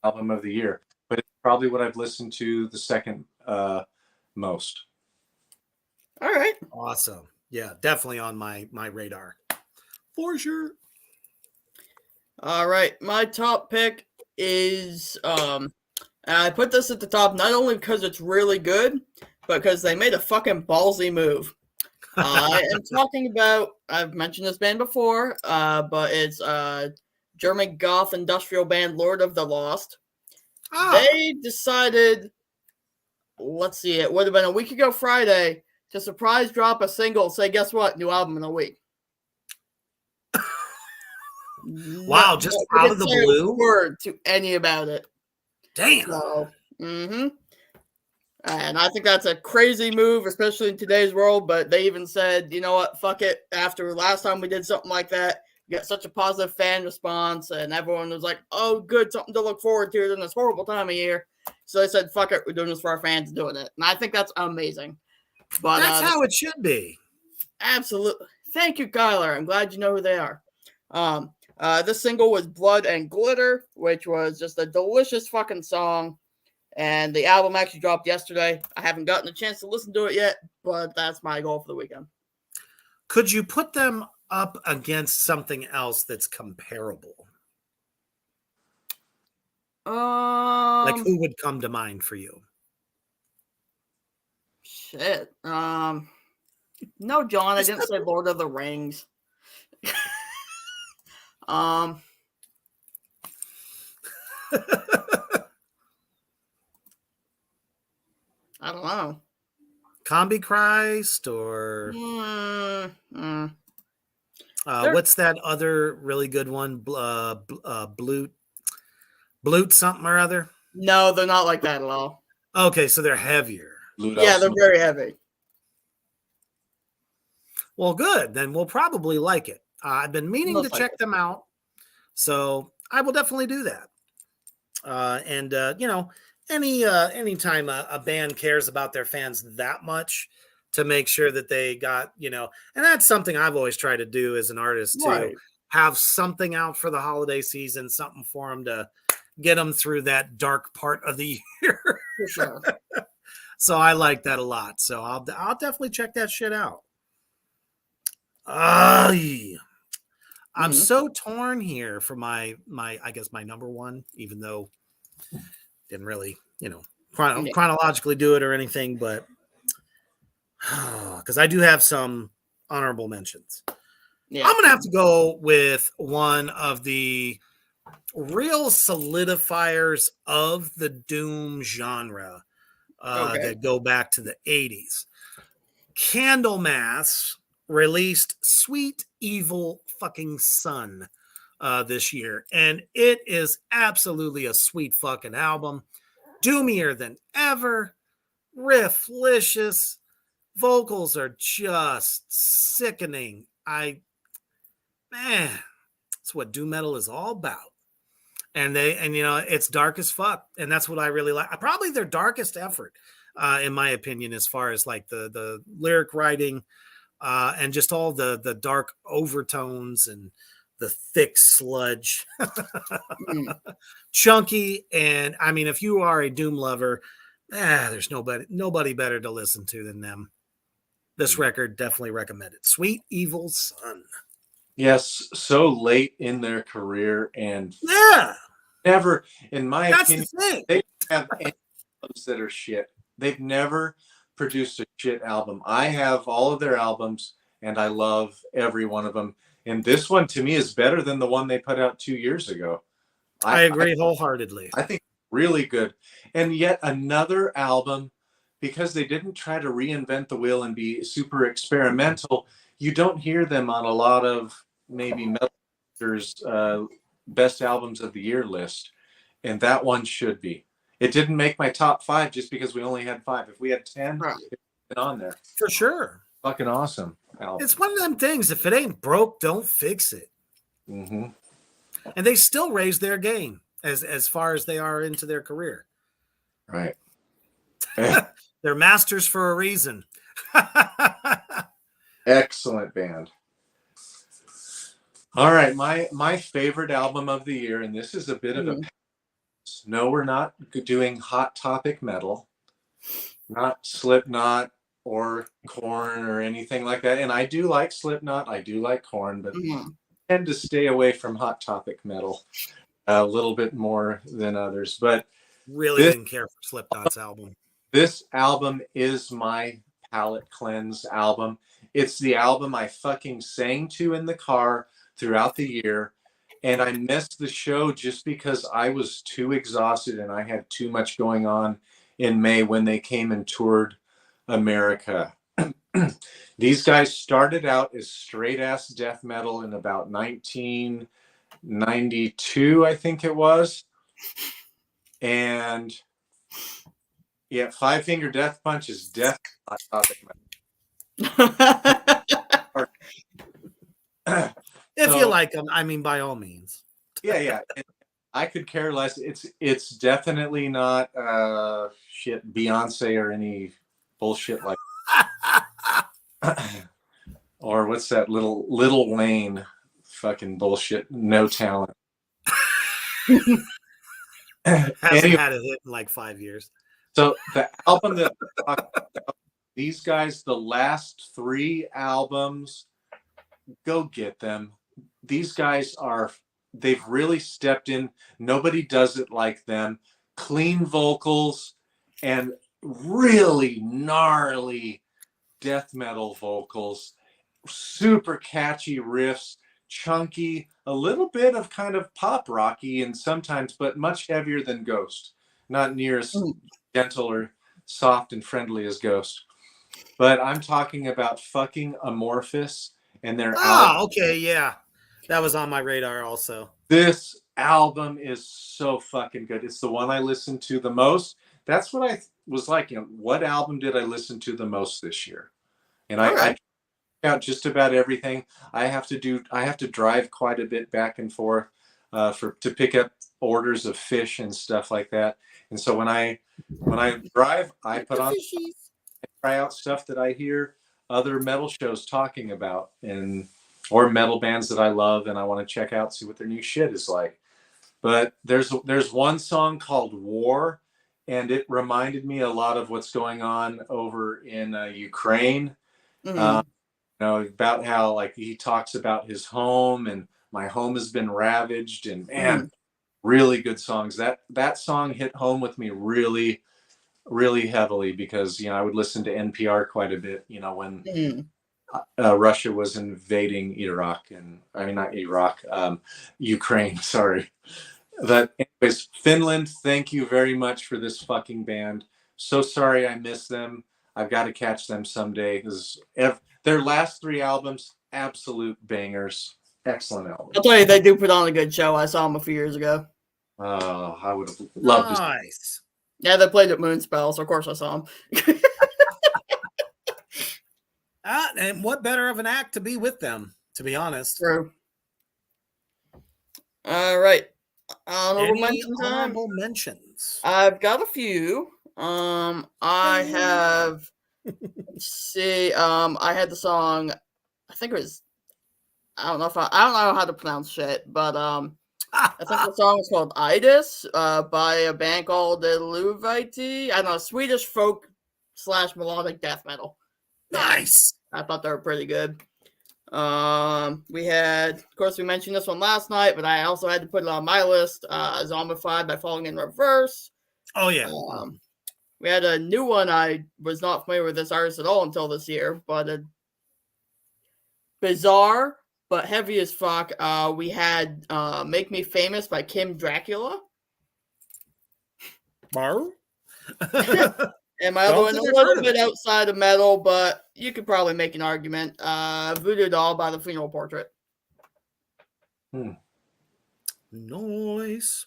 album of the year. But it's probably what I've listened to the second most. All right. Awesome. Yeah, definitely on my radar. For sure. All right. My top pick is and I put this at the top not only because it's really good, but because they made a fucking ballsy move. I am talking about, I've mentioned this band before, but it's German goth industrial band Lord of the Lost. They decided, let's see, it would have been a week ago Friday, to surprise drop a single, say, guess what? New album in a week. Wow, just out of the blue? Word to any about it. Damn. So, and I think that's a crazy move, especially in today's world. But they even said, you know what, fuck it. After last time we did something like that, we got such a positive fan response, and everyone was like, oh, good, something to look forward to in this horrible time of year. So they said, fuck it, we're doing this for our fans doing it. And I think that's amazing. But that's how it should be. Absolutely. Thank you, Kyler. I'm glad you know who they are. This single was Blood and Glitter, which was just a delicious fucking song. And the album actually dropped yesterday. I haven't gotten a chance to listen to it yet, but that's my goal for the weekend. Could you put them up against something else that's comparable? Like who would come to mind for you? Shit. No, John, I didn't say Lord of the Rings. I don't know. Combi Christ or what's that other really good one? Blute something or other? No, they're not like that at all. Okay, so they're heavier. Yeah, they're very heavy. Well, good. Then we'll probably like it. I've been meaning to check them out, so I will definitely do that. You know, anytime a band cares about their fans that much, to make sure that they got, and that's something I've always tried to do as an artist too. Right. Have something out for the holiday season, something for them to get them through that dark part of the year. For sure. So I like that a lot. So I'll definitely check that shit out. I'm so torn here for my I guess my number one, even though didn't really, chronologically do it or anything, but because I do have some honorable mentions. Yeah. I'm going to have to go with one of the real solidifiers of the Doom genre that go back to the 80s. Candlemass released Sweet Evil Fucking Sun this year, and it is absolutely a sweet fucking album. Doomier than ever, rifflicious, vocals are just sickening. It's what doom metal is all about. And it's dark as fuck. And that's what I really like. Probably their darkest effort, in my opinion, as far as like the lyric writing, and just all the dark overtones and the thick sludge. Chunky. And I mean, if you are a doom lover, there's nobody better to listen to than them. This record definitely recommended. Sweet Evil Sun. Yes, so late in their career, and never, in my opinion, they have any albums that are shit. They've never produced a shit album. I have all of their albums, and I love every one of them. And this one, to me, is better than the one they put out 2 years ago. I agree wholeheartedly. I think really good. And yet another album, because they didn't try to reinvent the wheel and be super experimental, you don't hear them on a lot of maybe metal's best albums of the year list. And that one should be. It didn't make my top 5 just because we only had 5. If we had 10, it would have been on there. For sure. Fucking awesome album. It's one of them things. If it ain't broke, don't fix it. Mm-hmm. And they still raise their game as far as they are into their career. Right. They're masters for a reason. Excellent band. All right, my favorite album of the year, and this is a bit of a no, we're not doing Hot Topic metal, not Slipknot or Korn or anything like that. And I do like Slipknot, I do like Korn, but I tend to stay away from Hot Topic metal a little bit more than others. But really didn't care for Slipknot's album. This album is my palate cleanse album. It's the album I fucking sang to in the car throughout the year. And I missed the show just because I was too exhausted and I had too much going on in May when they came and toured America. These guys started out as straight ass death metal in about 1992, I think it was. And yeah, Five Finger Death Punch is death Hot Topic metal. If you like them, I mean, by all means. Yeah. I could care less. It's definitely not shit Beyonce or any bullshit like or what's that little Wayne fucking bullshit, no talent. Hasn't had a hit in like 5 years. So the album that these guys, the last 3 albums, go get them. These guys they've really stepped in. Nobody does it like them. Clean vocals and really gnarly death metal vocals. Super catchy riffs, chunky, a little bit of kind of pop rocky and sometimes, but much heavier than Ghost. Not near as gentle or soft and friendly as Ghost. But I'm talking about fucking Amorphous and their album. Okay, yeah. That was on my radar also. This album is so fucking good. It's the one I listened to the most. That's what I was like, what album did I listen to the most this year? And I out just about everything. I have to drive quite a bit back and forth to pick up orders of fish and stuff like that. And so when I drive, I put on try out stuff that I hear other metal shows talking about, or metal bands that I love, and I want to check out, see what their new shit is like. But there's one song called War, and it reminded me a lot of what's going on over in Ukraine. About how like he talks about his home and my home has been ravaged, and man, really good songs. That song hit home with me really, really heavily because I would listen to NPR quite a bit. When Russia was invading Iraq, and I mean not Iraq, Ukraine. Sorry. But anyways, Finland, thank you very much for this fucking band. So sorry I missed them. I've got to catch them someday. Their last 3 albums, absolute bangers. Excellent album. I'll tell you, they do put on a good show. I saw them a few years ago. Oh, I would have loved to. Nice. Yeah, they played at Moonspell, so of course I saw them. And what better of an act to be with them, to be honest. True. All right. Honorable mentions. I've got a few. I have. Let's see. I had the song. I think it was. I don't know how to pronounce shit, but I think the song is called "Idis" by a band called the Luvite. I don't know, Swedish folk / melodic death metal. Nice. I thought they were pretty good. We had, of course, we mentioned this one last night, but I also had to put it on my list. Zombified by Falling in Reverse. Oh yeah. We had a new one. I was not familiar with this artist at all until this year, but a bizarre but heavy as fuck. We had "Make Me Famous" by Kim Dracula. Bar? And my other one, a little bit outside of metal, but you could probably make an argument. "Voodoo Doll" by The Funeral Portrait. Nice.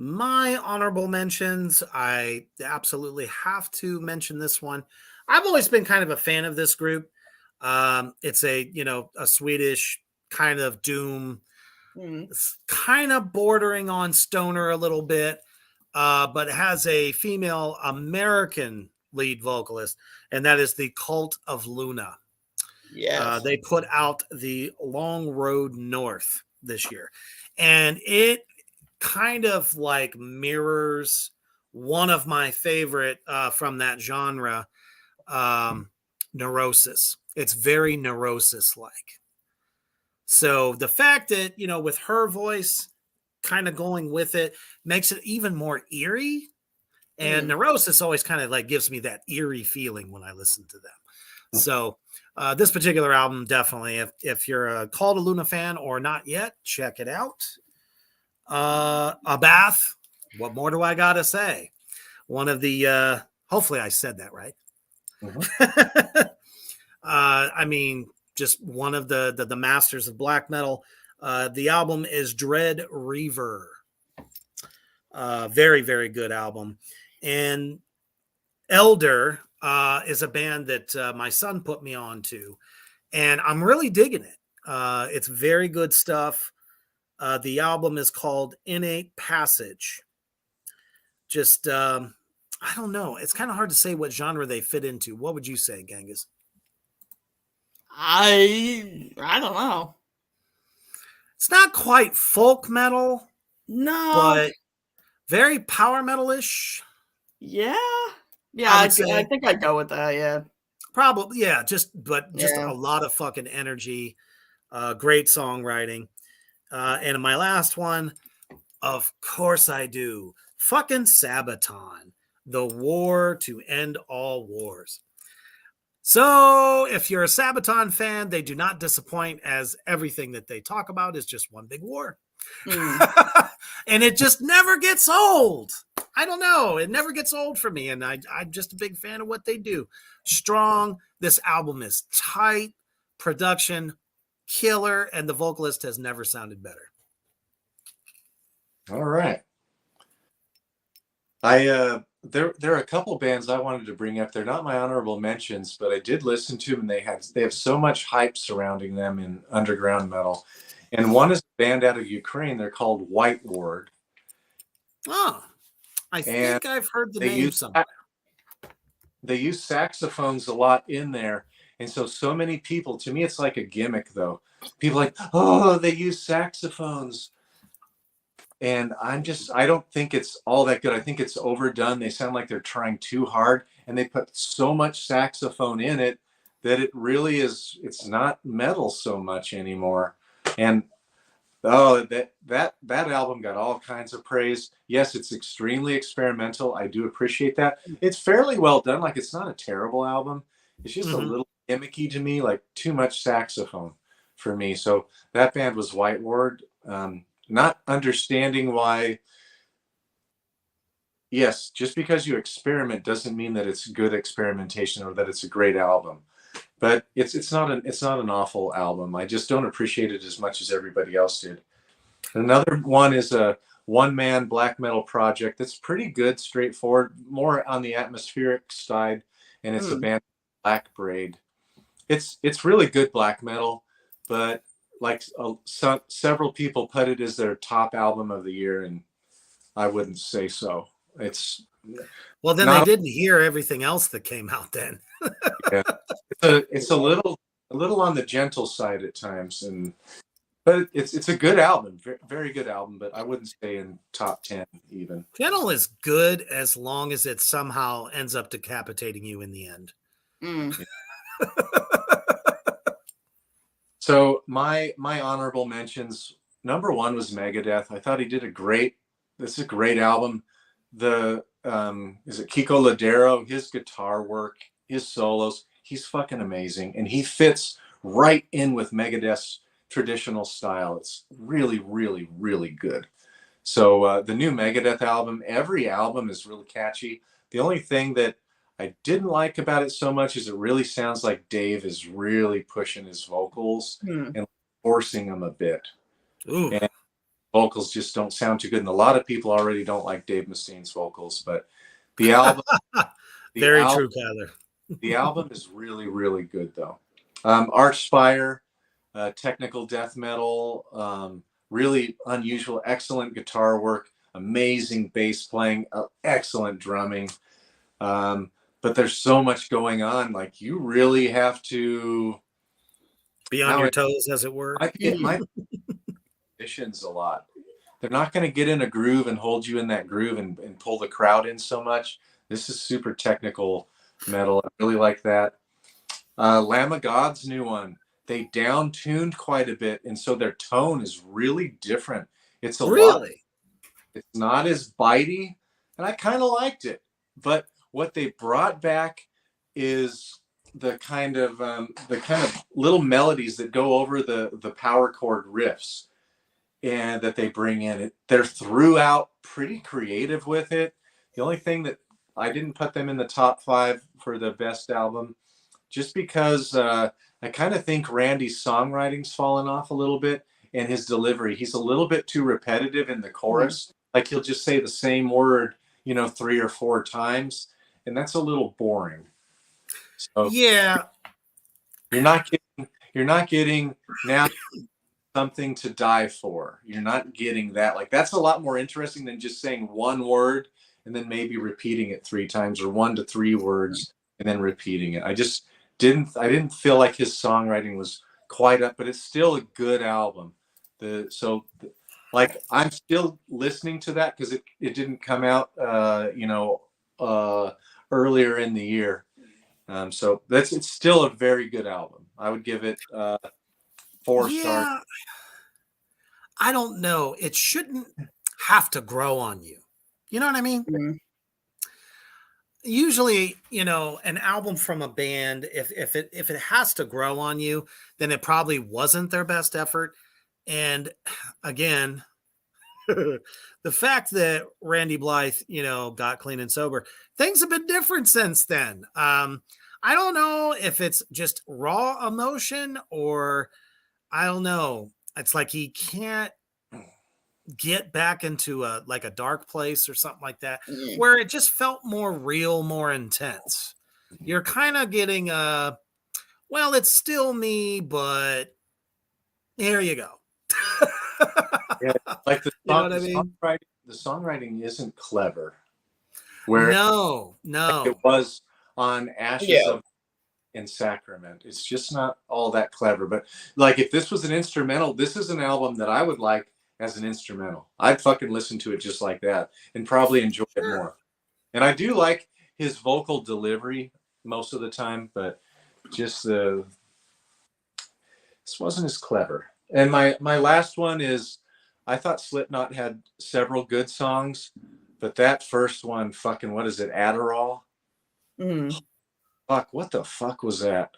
My honorable mentions, I absolutely have to mention this one. I've always been kind of a fan of this group. It's a Swedish kind of doom, it's kind of bordering on stoner a little bit, but it has a female American lead vocalist, and that is the Cult of Luna. Yes. They put out the Long Road North this year, and it kind of like mirrors one of my favorite from that genre, Neurosis. It's very Neurosis like. So the fact that, with her voice kind of going with it makes it even more eerie. And Neurosis always kind of like gives me that eerie feeling when I listen to them. So this particular album, definitely, if you're a Call to Luna fan or not yet, check it out. A Bath. What more do I got to say? One of the, hopefully I said that right. I mean, just one of the masters of black metal. The album is Dread Reaver. Very, very good album. And Elder is a band that my son put me on to, and I'm really digging it. It's very good stuff. The album is called Innate Passage. Just, I don't know. It's kind of hard to say what genre they fit into. What would you say, Gangis? I don't know. It's not quite folk metal. No. But very power metal-ish. Yeah. Yeah, I think I'd go with that, yeah. Probably, yeah. Just a lot of fucking energy. Great songwriting. And my last one, of course I do. Fucking Sabaton. The War to End All Wars. So if you're a Sabaton fan, they do not disappoint, as everything that they talk about is just one big war. And it just never gets old. I don't know. It never gets old for me. And I'm just a big fan of what they do. Strong. This album is tight. Production, killer. And the vocalist has never sounded better. All right. There are a couple bands I wanted to bring up. They're not my honorable mentions, but I did listen to them, and they have so much hype surrounding them in underground metal. And one is a band out of Ukraine. They're called White Ward. Oh, I think I've heard the name somewhere. they use saxophones a lot in there. And so many people, to me, it's like a gimmick though. People like, oh, they use saxophones. And I don't think it's all that good. I think it's overdone. They sound like they're trying too hard, and they put so much saxophone in it that it really is, it's not metal so much anymore. And oh, that album got all kinds of praise. Yes, it's extremely experimental. I do appreciate that. It's fairly well done. Like, it's not a terrible album. It's just a little gimmicky to me, like too much saxophone for me. So that band was White Ward. Not understanding why. Yes, just because you experiment doesn't mean that it's good experimentation or that it's a great album. But it's not an awful album. I just don't appreciate it as much as everybody else did. Another one is a one-man black metal project that's pretty good, straightforward, more on the atmospheric side, and it's a band, Black Braid. It's really good black metal, but like several people put it as their top album of the year, and I wouldn't say so. It's well, then they didn't hear everything else that came out then. Yeah. It's a little on the gentle side at times, but it's a good album, very good album, but I wouldn't say in top 10 even. Gentle is good as long as it somehow ends up decapitating you in the end. So my honorable mentions, number one was Megadeth. I thought he did this is a great album. Is it Kiko Ladero? His guitar work, his solos, he's fucking amazing. And he fits right in with Megadeth's traditional style. It's really, really, really good. So the new Megadeth album, every album is really catchy. The only thing that I didn't like about it so much is it really sounds like Dave is really pushing his vocals and forcing them a bit. Ooh. And vocals just don't sound too good. And a lot of people already don't like Dave Mustaine's vocals, but the album, Very true, Kyler. The album is really, really good though. Archspire, technical death metal, really unusual, excellent guitar work, amazing bass playing, excellent drumming. But there's so much going on. Like, you really have to be on your toes, as it were. I get my musicians a lot. They're not going to get in a groove and hold you in that groove and pull the crowd in so much. This is super technical metal. I really like that. Lamb of God's new one. They down-tuned quite a bit, and so their tone is really different. It's a lot. It's not as bitey, and I kind of liked it. But what they brought back is the kind of little melodies that go over the power chord riffs, and that they bring in. They're throughout pretty creative with it. The only thing that I didn't put them in the top 5 for the best album, just because I kind of think Randy's songwriting's fallen off a little bit, and his delivery. He's a little bit too repetitive in the chorus. Like, he'll just say the same word, 3 or 4 times, and that's a little boring. So yeah, you're not getting now something to die for. You're not getting that. Like, that's a lot more interesting than just saying one word and then maybe repeating it 3 times, or 1 to 3 words and then repeating it. I didn't feel like his songwriting was quite up, but it's still a good album. I'm still listening to that because it didn't come out earlier in the year. So it's still a very good album. I would give it 4 stars. I don't know. It shouldn't have to grow on you. You know what I mean? Mm-hmm. Usually, an album from a band, if it has to grow on you, then it probably wasn't their best effort. And again, the fact that Randy Blythe, got clean and sober, things have been different since then. I don't know if it's just raw emotion, or I don't know. It's like he can't get back into a dark place or something like that, where it just felt more real, more intense. You're kind of getting well, it's still me, but here you go. Yeah, like the You know what I mean? The songwriting isn't clever. No. Like it was on Ashes Yeah. of in Sacrament. It's just not all that clever. But like, if this was an instrumental, this is an album that I would like as an instrumental. I'd fucking listen to it just like that and probably enjoy it more. And I do like his vocal delivery most of the time, but just this wasn't as clever. And my last one is, I thought Slipknot had several good songs, but that first one, fucking, what is it, Adderall? Mm. Fuck, what the fuck was that?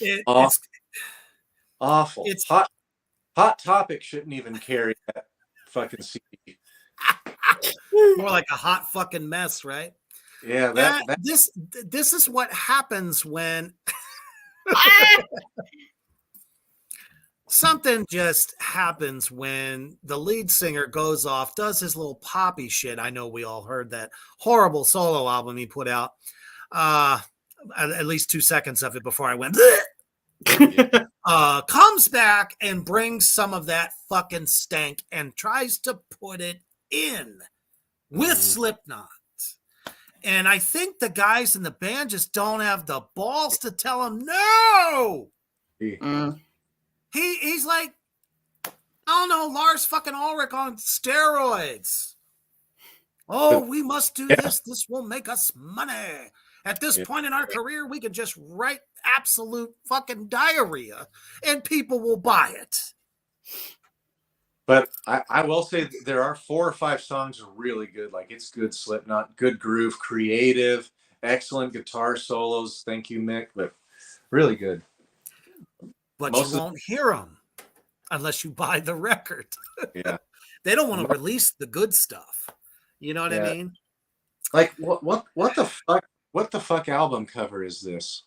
It's Awful. It's Hot Topic shouldn't even carry that fucking CD. more like a hot fucking mess, right? Yeah, This is what happens when something just happens when the lead singer goes off, does his little poppy shit. I know we all heard that horrible solo album he put out. At least 2 seconds of it before I went. Comes back and brings some of that fucking stank and tries to put it in with Slipknot. And I think the guys in the band just don't have the balls to tell him no. He's like, I don't know, Lars fucking Ulrich on steroids. Oh, we must do this. This will make us money. At this point in our career, we can just write absolute fucking diarrhea and people will buy it. But I will say there are 4 or 5 songs are really good. Like, it's good Slipknot, good groove, creative, excellent guitar solos. Thank you, Mick. But really good. But you won't hear them unless you buy the record. Yeah. They don't want to release the good stuff. You know what I mean? Like, what the fuck? What the fuck album cover is this?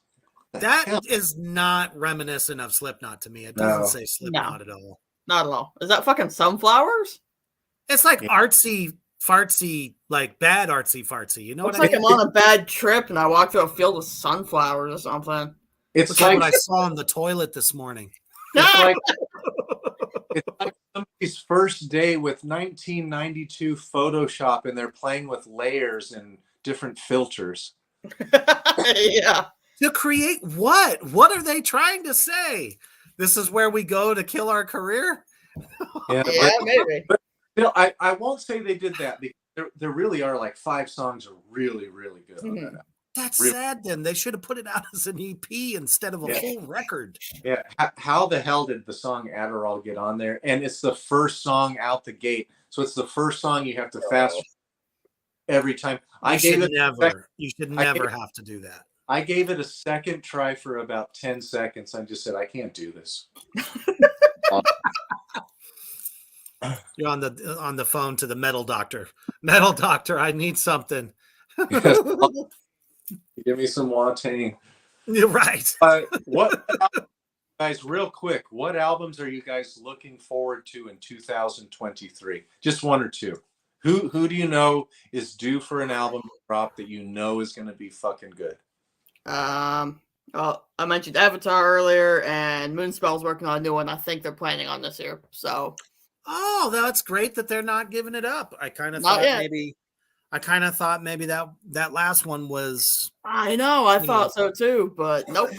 That is not reminiscent of Slipknot to me. It doesn't say Slipknot at all. Not at all. Is that fucking Sunflowers? It's like artsy fartsy, like bad artsy fartsy. You know Looks what I like mean? I'm on a bad trip and I walked through a field of sunflowers or something. It's like what I saw in the toilet this morning. It's like somebody's first day with 1992 Photoshop and they're playing with layers and different filters. Yeah. To create what? What are they trying to say? This is where we go to kill our career? Yeah, maybe. But still, I won't say they did that because there really are like 5 songs are really, really good on that album. That's sad then. They should have put it out as an EP instead of a full record. Yeah. How the hell did the song Adderall get on there? And it's the first song out the gate. So it's the first song you have to fast every time. You should never have to do that. I gave it a second try for about 10 seconds. I just said, I can't do this. You're on the phone to the metal doctor. Metal doctor, I need something. Give me some Watain. You're right. Guys, real quick, what albums are you guys looking forward to in 2023? Just 1 or 2. Who do you know is due for an album drop that you know is going to be fucking good? Well, I mentioned Avatar earlier, and Moonspell's working on a new one. I think they're planning on this year. So, that's great that they're not giving it up. I kind of thought maybe that last one was. I know. I thought so too, but nope.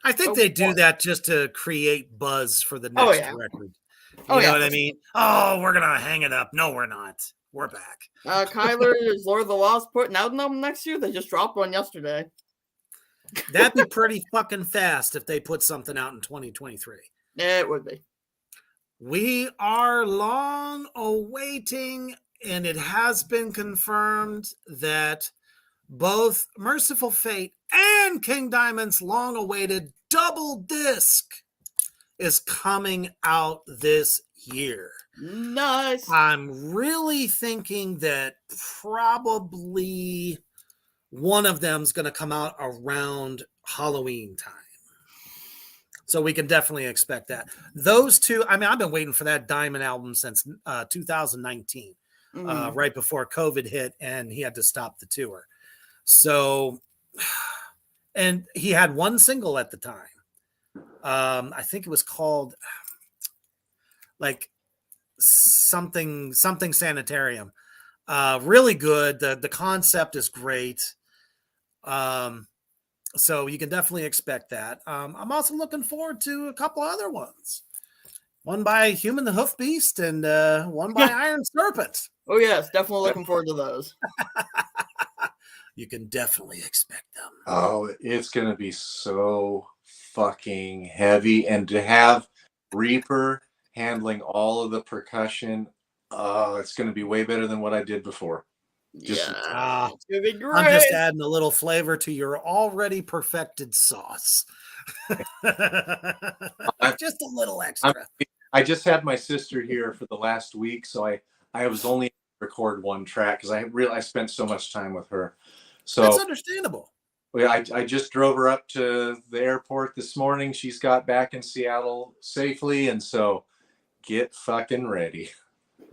I think they do that just to create buzz for the next record. You know what I mean? Oh, we're gonna hang it up. No, we're not. We're back. Kyler is Lord of the Lost putting out an album next year. They just dropped one yesterday. That'd be pretty fucking fast if they put something out in 2023. Yeah, it would be. We are long awaiting, and it has been confirmed that both Merciful Fate and King Diamond's long-awaited double disc is coming out this year. Nice. I'm really thinking that probably one of them is going to come out around Halloween time. So we can definitely expect that. Those two, I mean, I've been waiting for that Diamond album since 2019, right before COVID hit and he had to stop the tour. So, and he had one single at the time. I think it was called like something sanitarium. Really good. The concept is great. So you can definitely expect that. I'm also looking forward to a couple other ones. One by Human the Hoofed Beast and one by Iron Serpent. Oh yes, definitely looking forward to those. You can definitely expect them. Oh, it's going to be so fucking heavy. And to have Reaper handling all of the percussion, it's going to be way better than what I did before. It's gonna be great. I'm just adding a little flavor to your already perfected sauce. Just a little extra. I just had my sister here for the last week, so I was only able to record one track because I spent so much time with her. So that's understandable. I just drove her up to the airport this morning. She's got back in Seattle safely, and so get fucking ready.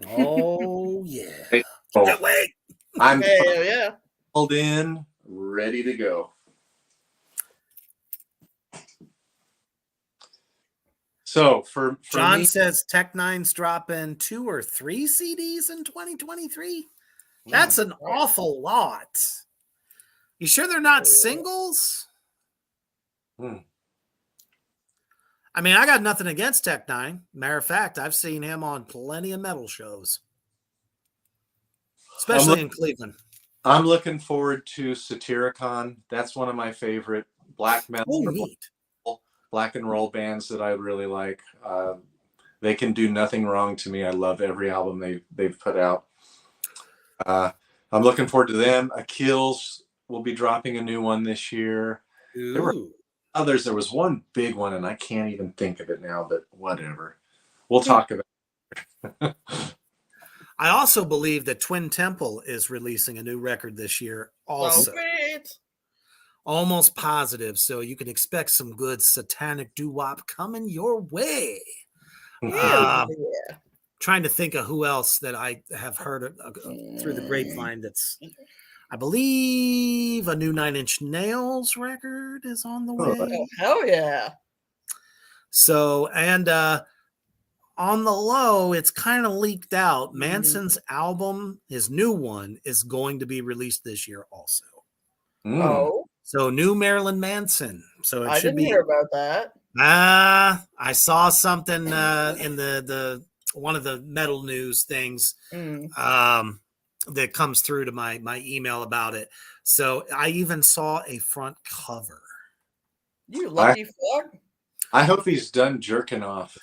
Oh yeah. Can't wait. I'm yeah. pulled in, ready to go. So for John me, says Tech Nine's dropping 2 or 3 CDs in 2023. That's an awful lot. You sure they're not singles? I mean, I got nothing against Tech Nine. Matter of fact, I've seen him on plenty of metal shows, especially in Cleveland. I'm looking forward to Satyricon. That's one of my favorite black metal, black and roll bands that I really like. They can do nothing wrong to me. I love every album they've put out. I'm looking forward to them. Achilles will be dropping a new one this year. Ooh. There were others. There was one big one, and I can't even think of it now, but whatever. We'll talk about it. I also believe that Twin Temple is releasing a new record this year also. Almost positive, so you can expect some good satanic doo-wop coming your way. Trying to think of who else that I have heard through the grapevine that's, I believe, a new 9 Inch Nails record is on the way. Oh, hell yeah. So, and on the low, it's kind of leaked out. Manson's album, his new one, is going to be released this year also. Oh. So new Marilyn Manson. So I didn't hear about that. I saw something in the one of the metal news things that comes through to my email about it. So I even saw a front cover. You lucky fuck. I hope he's done jerking off.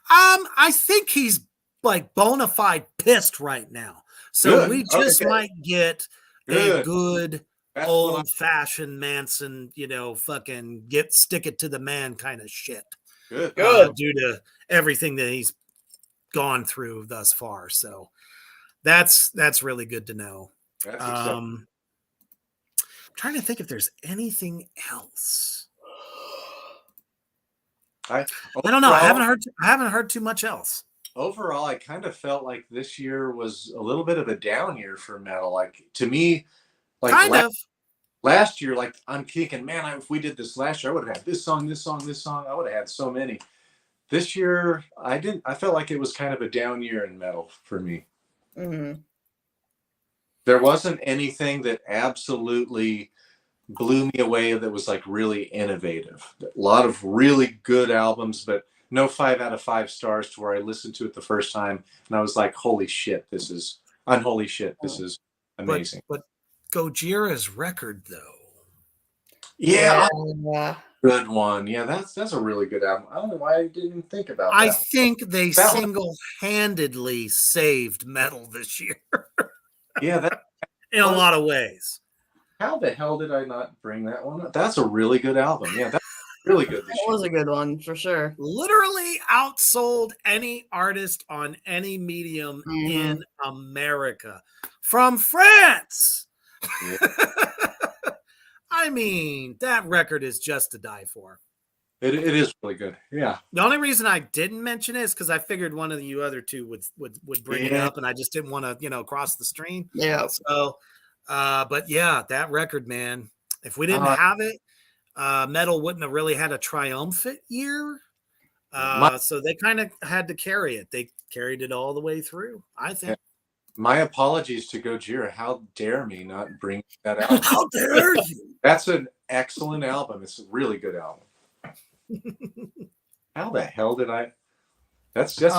I think he's like bona fide pissed right now. So we just might get a good old fashioned Manson, fucking stick it to the man kind of shit. Good. Due to everything that he's gone through thus far. So that's really good to know. I'm trying to think if there's anything else. I don't know. I haven't heard too much else. Overall, I kind of felt like this year was a little bit of a down year for metal. Like to me, like last year, like I'm thinking, man, if we did this last year, I would have had this song. I would have had so many. This year, I didn't. I felt like it was kind of a down year in metal for me. Mm-hmm. There wasn't anything that absolutely blew me away that was like really innovative. A lot of really good albums, but no 5 out of 5 stars to where I listened to it the first time and I was like, holy shit, this is amazing. But Gojira's record though. Yeah. Good one. Yeah, that's a really good album. I don't know why I didn't think about that. I think they single-handedly saved metal this year. Yeah, in a lot of ways. How the hell did I not bring that one up? That's a really good album. Yeah, that's really good. That was a good one for sure. Literally outsold any artist on any medium in America from France. Yeah. I mean, that record is just to die for. It is really good. Yeah. The only reason I didn't mention it is because I figured one of you other two would bring it up, and I just didn't want to, cross the stream. Yeah. So, but yeah, that record, man. If we didn't have it, metal wouldn't have really had a triumphant year. So they kind of had to carry it. They carried it all the way through, I think. My apologies to Gojira. How dare me not bring that out? How dare you? That's an excellent album. It's a really good album. How the hell did I? That's just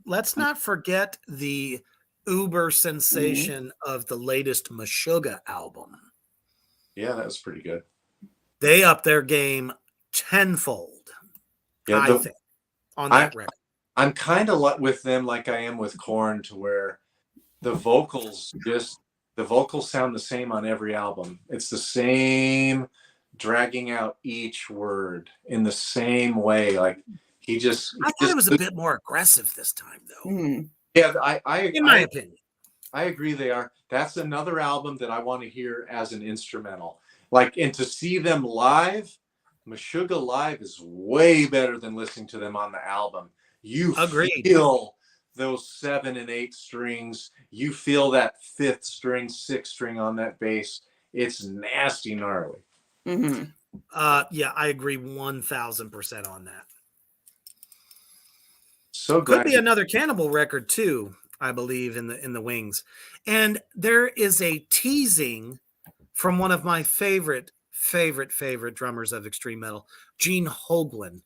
Let's not forget the uber sensation of the latest Meshuggah album. Yeah, that was pretty good. They upped their game tenfold, Yeah, I think, on that record. I'm kind of with them like I am with Korn, to where the vocals sound the same on every album. It's the same, dragging out each word in the same way. Like I thought it was a bit more aggressive this time, though. Mm-hmm. Yeah, in my opinion, I agree. They are. That's another album that I want to hear as an instrumental. Like, and to see them live, Meshuggah live is way better than listening to them on the album. You feel those 7 and 8 strings. You feel that 5th string, 6th string on that bass. It's nasty gnarly. Mm-hmm. Yeah, I agree 1,000% on that. So could be another Cannibal record too, I believe, in the wings. And there is a teasing from one of my favorite drummers of extreme metal, Gene Hoglan,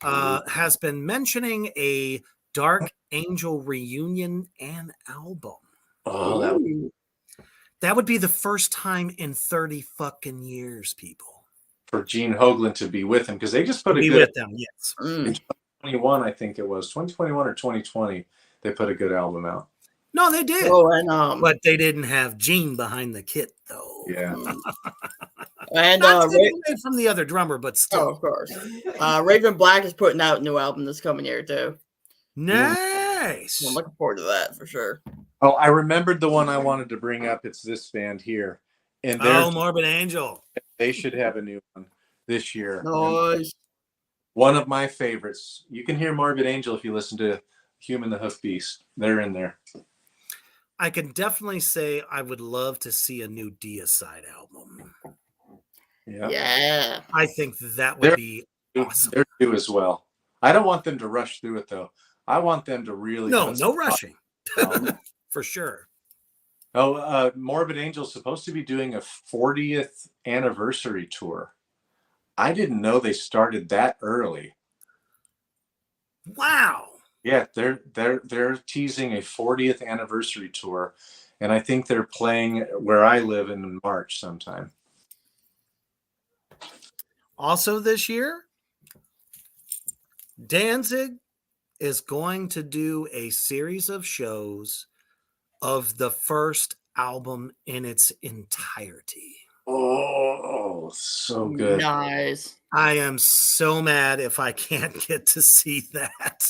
has been mentioning a Dark Angel reunion and album. Oh, that would be the first time in 30 fucking years, people. For Gene Hoglan to be with him, because they just put be with them, yes. In 2021, I think it was 2021 or 2020, they put a good album out. No, they did. Oh, and but they didn't have Gene behind the kit, though. Yeah. And from the other drummer, but still. Oh, of course. Raven Black is putting out a new album this coming year too. Nice. I'm looking forward to that for sure. Oh, I remembered the one I wanted to bring up. It's this band here. And Morbid Angel. They should have a new one this year. Nice. One of my favorites. You can hear Morbid Angel if you listen to Human the Hoofed Beast. They're in there. I can definitely say I would love to see a new Deicide album. Yeah. I think that would be awesome. They're due as well. I don't want them to rush through it, though. I want them to really... No rushing. For sure. Oh, Morbid Angel's supposed to be doing a 40th anniversary tour. I didn't know they started that early. Wow. Yeah, they're teasing a 40th anniversary tour, and I think they're playing where I live in March sometime. Also this year, Danzig is going to do a series of shows of the first album in its entirety. Oh, so good. Nice. I am so mad if I can't get to see that.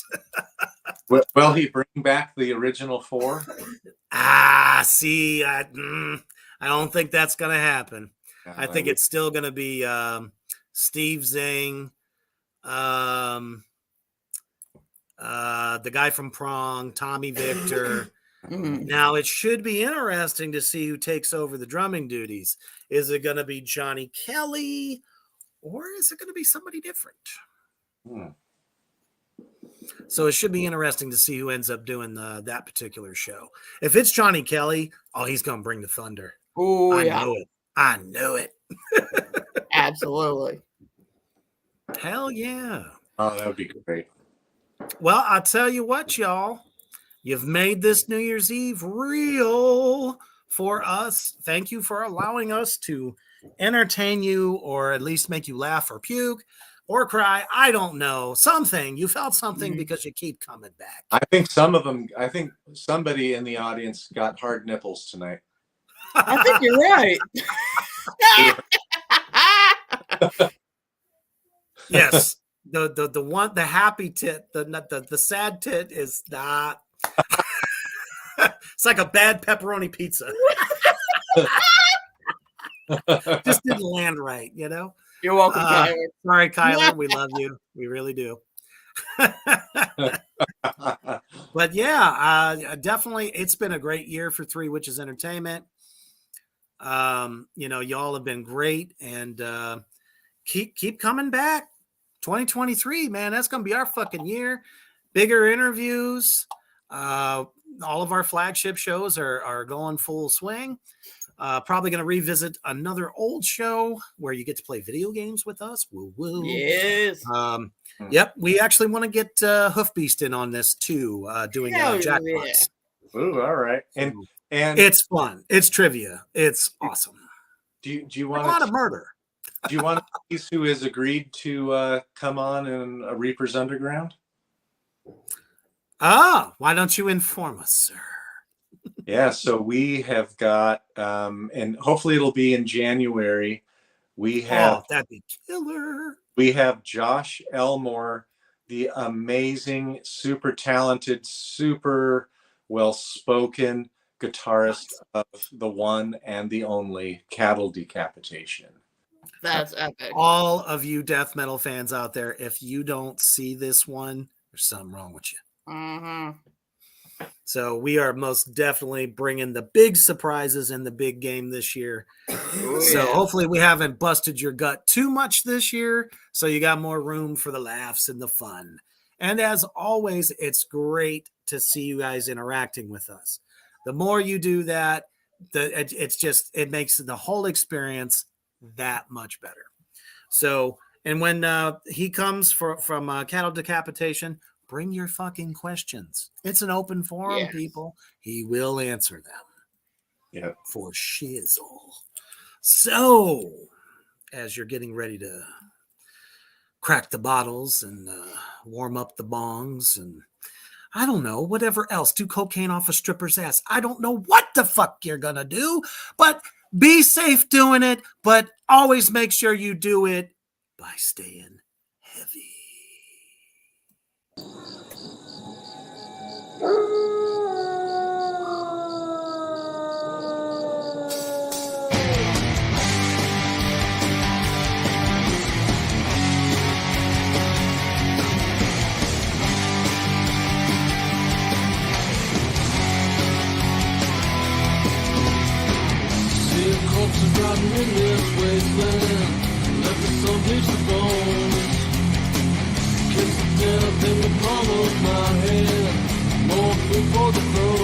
Will he bring back the original 4? See, I don't think that's going to happen. I think it's still going to be Steve Zing, the guy from Prong, Tommy Victor. Now, it should be interesting to see who takes over the drumming duties. Is it going to be Johnny Kelly, or is it going to be somebody different? So it should be interesting to see who ends up doing that particular show. If it's Johnny Kelly, he's going to bring the thunder. Oh, yeah. I knew it. Absolutely. Hell yeah. Oh, that would be great. Well, I'll tell you what, y'all. You've made this New Year's Eve real for us. Thank you for allowing us to entertain you, or at least make you laugh or puke or cry. I don't know. Something. You felt something because you keep coming back. I think somebody in the audience got hard nipples tonight. I think you're right. Yes. The happy tit, the sad tit is not. It's like a bad pepperoni pizza. Just didn't land right, you know? You're welcome, Kyler. Sorry, Kyler. We love you. We really do. But yeah, definitely, it's been a great year for Three Witches Entertainment. Y'all have been great, and keep coming back. 2023, man, that's gonna be our fucking year. Bigger interviews, all of our flagship shows are going full swing. Probably going to revisit another old show where you get to play video games with us. Woo woo. Yes. Yep. We actually want to get Hoofed Beast in on this too, doing jackpots. Ooh, all right. And it's fun. It's trivia. It's awesome. Do you want a lot of murder? Do you want Keith, who has agreed to come on in a Reaper's Underground? Why don't you inform us, sir? Yeah, so we have got, and hopefully it'll be in January. We have that'd be killer. We have Josh Elmore, the amazing, super talented, super well-spoken guitarist of the one and the only Cattle Decapitation. That's epic. All of you death metal fans out there, if you don't see this one, there's something wrong with you. Mm-hmm. So we are most definitely bringing the big surprises in the big game this year. So hopefully we haven't busted your gut too much this year, so you got more room for the laughs and the fun. And as always, it's great to see you guys interacting with us. The more you do that, it makes the whole experience that much better. So, and when he comes from Cattle Decapitation, bring your fucking questions. It's an open forum, people. He will answer them. Yeah. For shizzle. So, as you're getting ready to crack the bottles and warm up the bongs and I don't know, whatever else, do cocaine off a stripper's ass. I don't know what the fuck you're going to do, but be safe doing it, but always make sure you do it by staying heavy. Riding in this wasteland, left with some bleach the bones. Kiss the death in the palm of my hand, more food for the crows.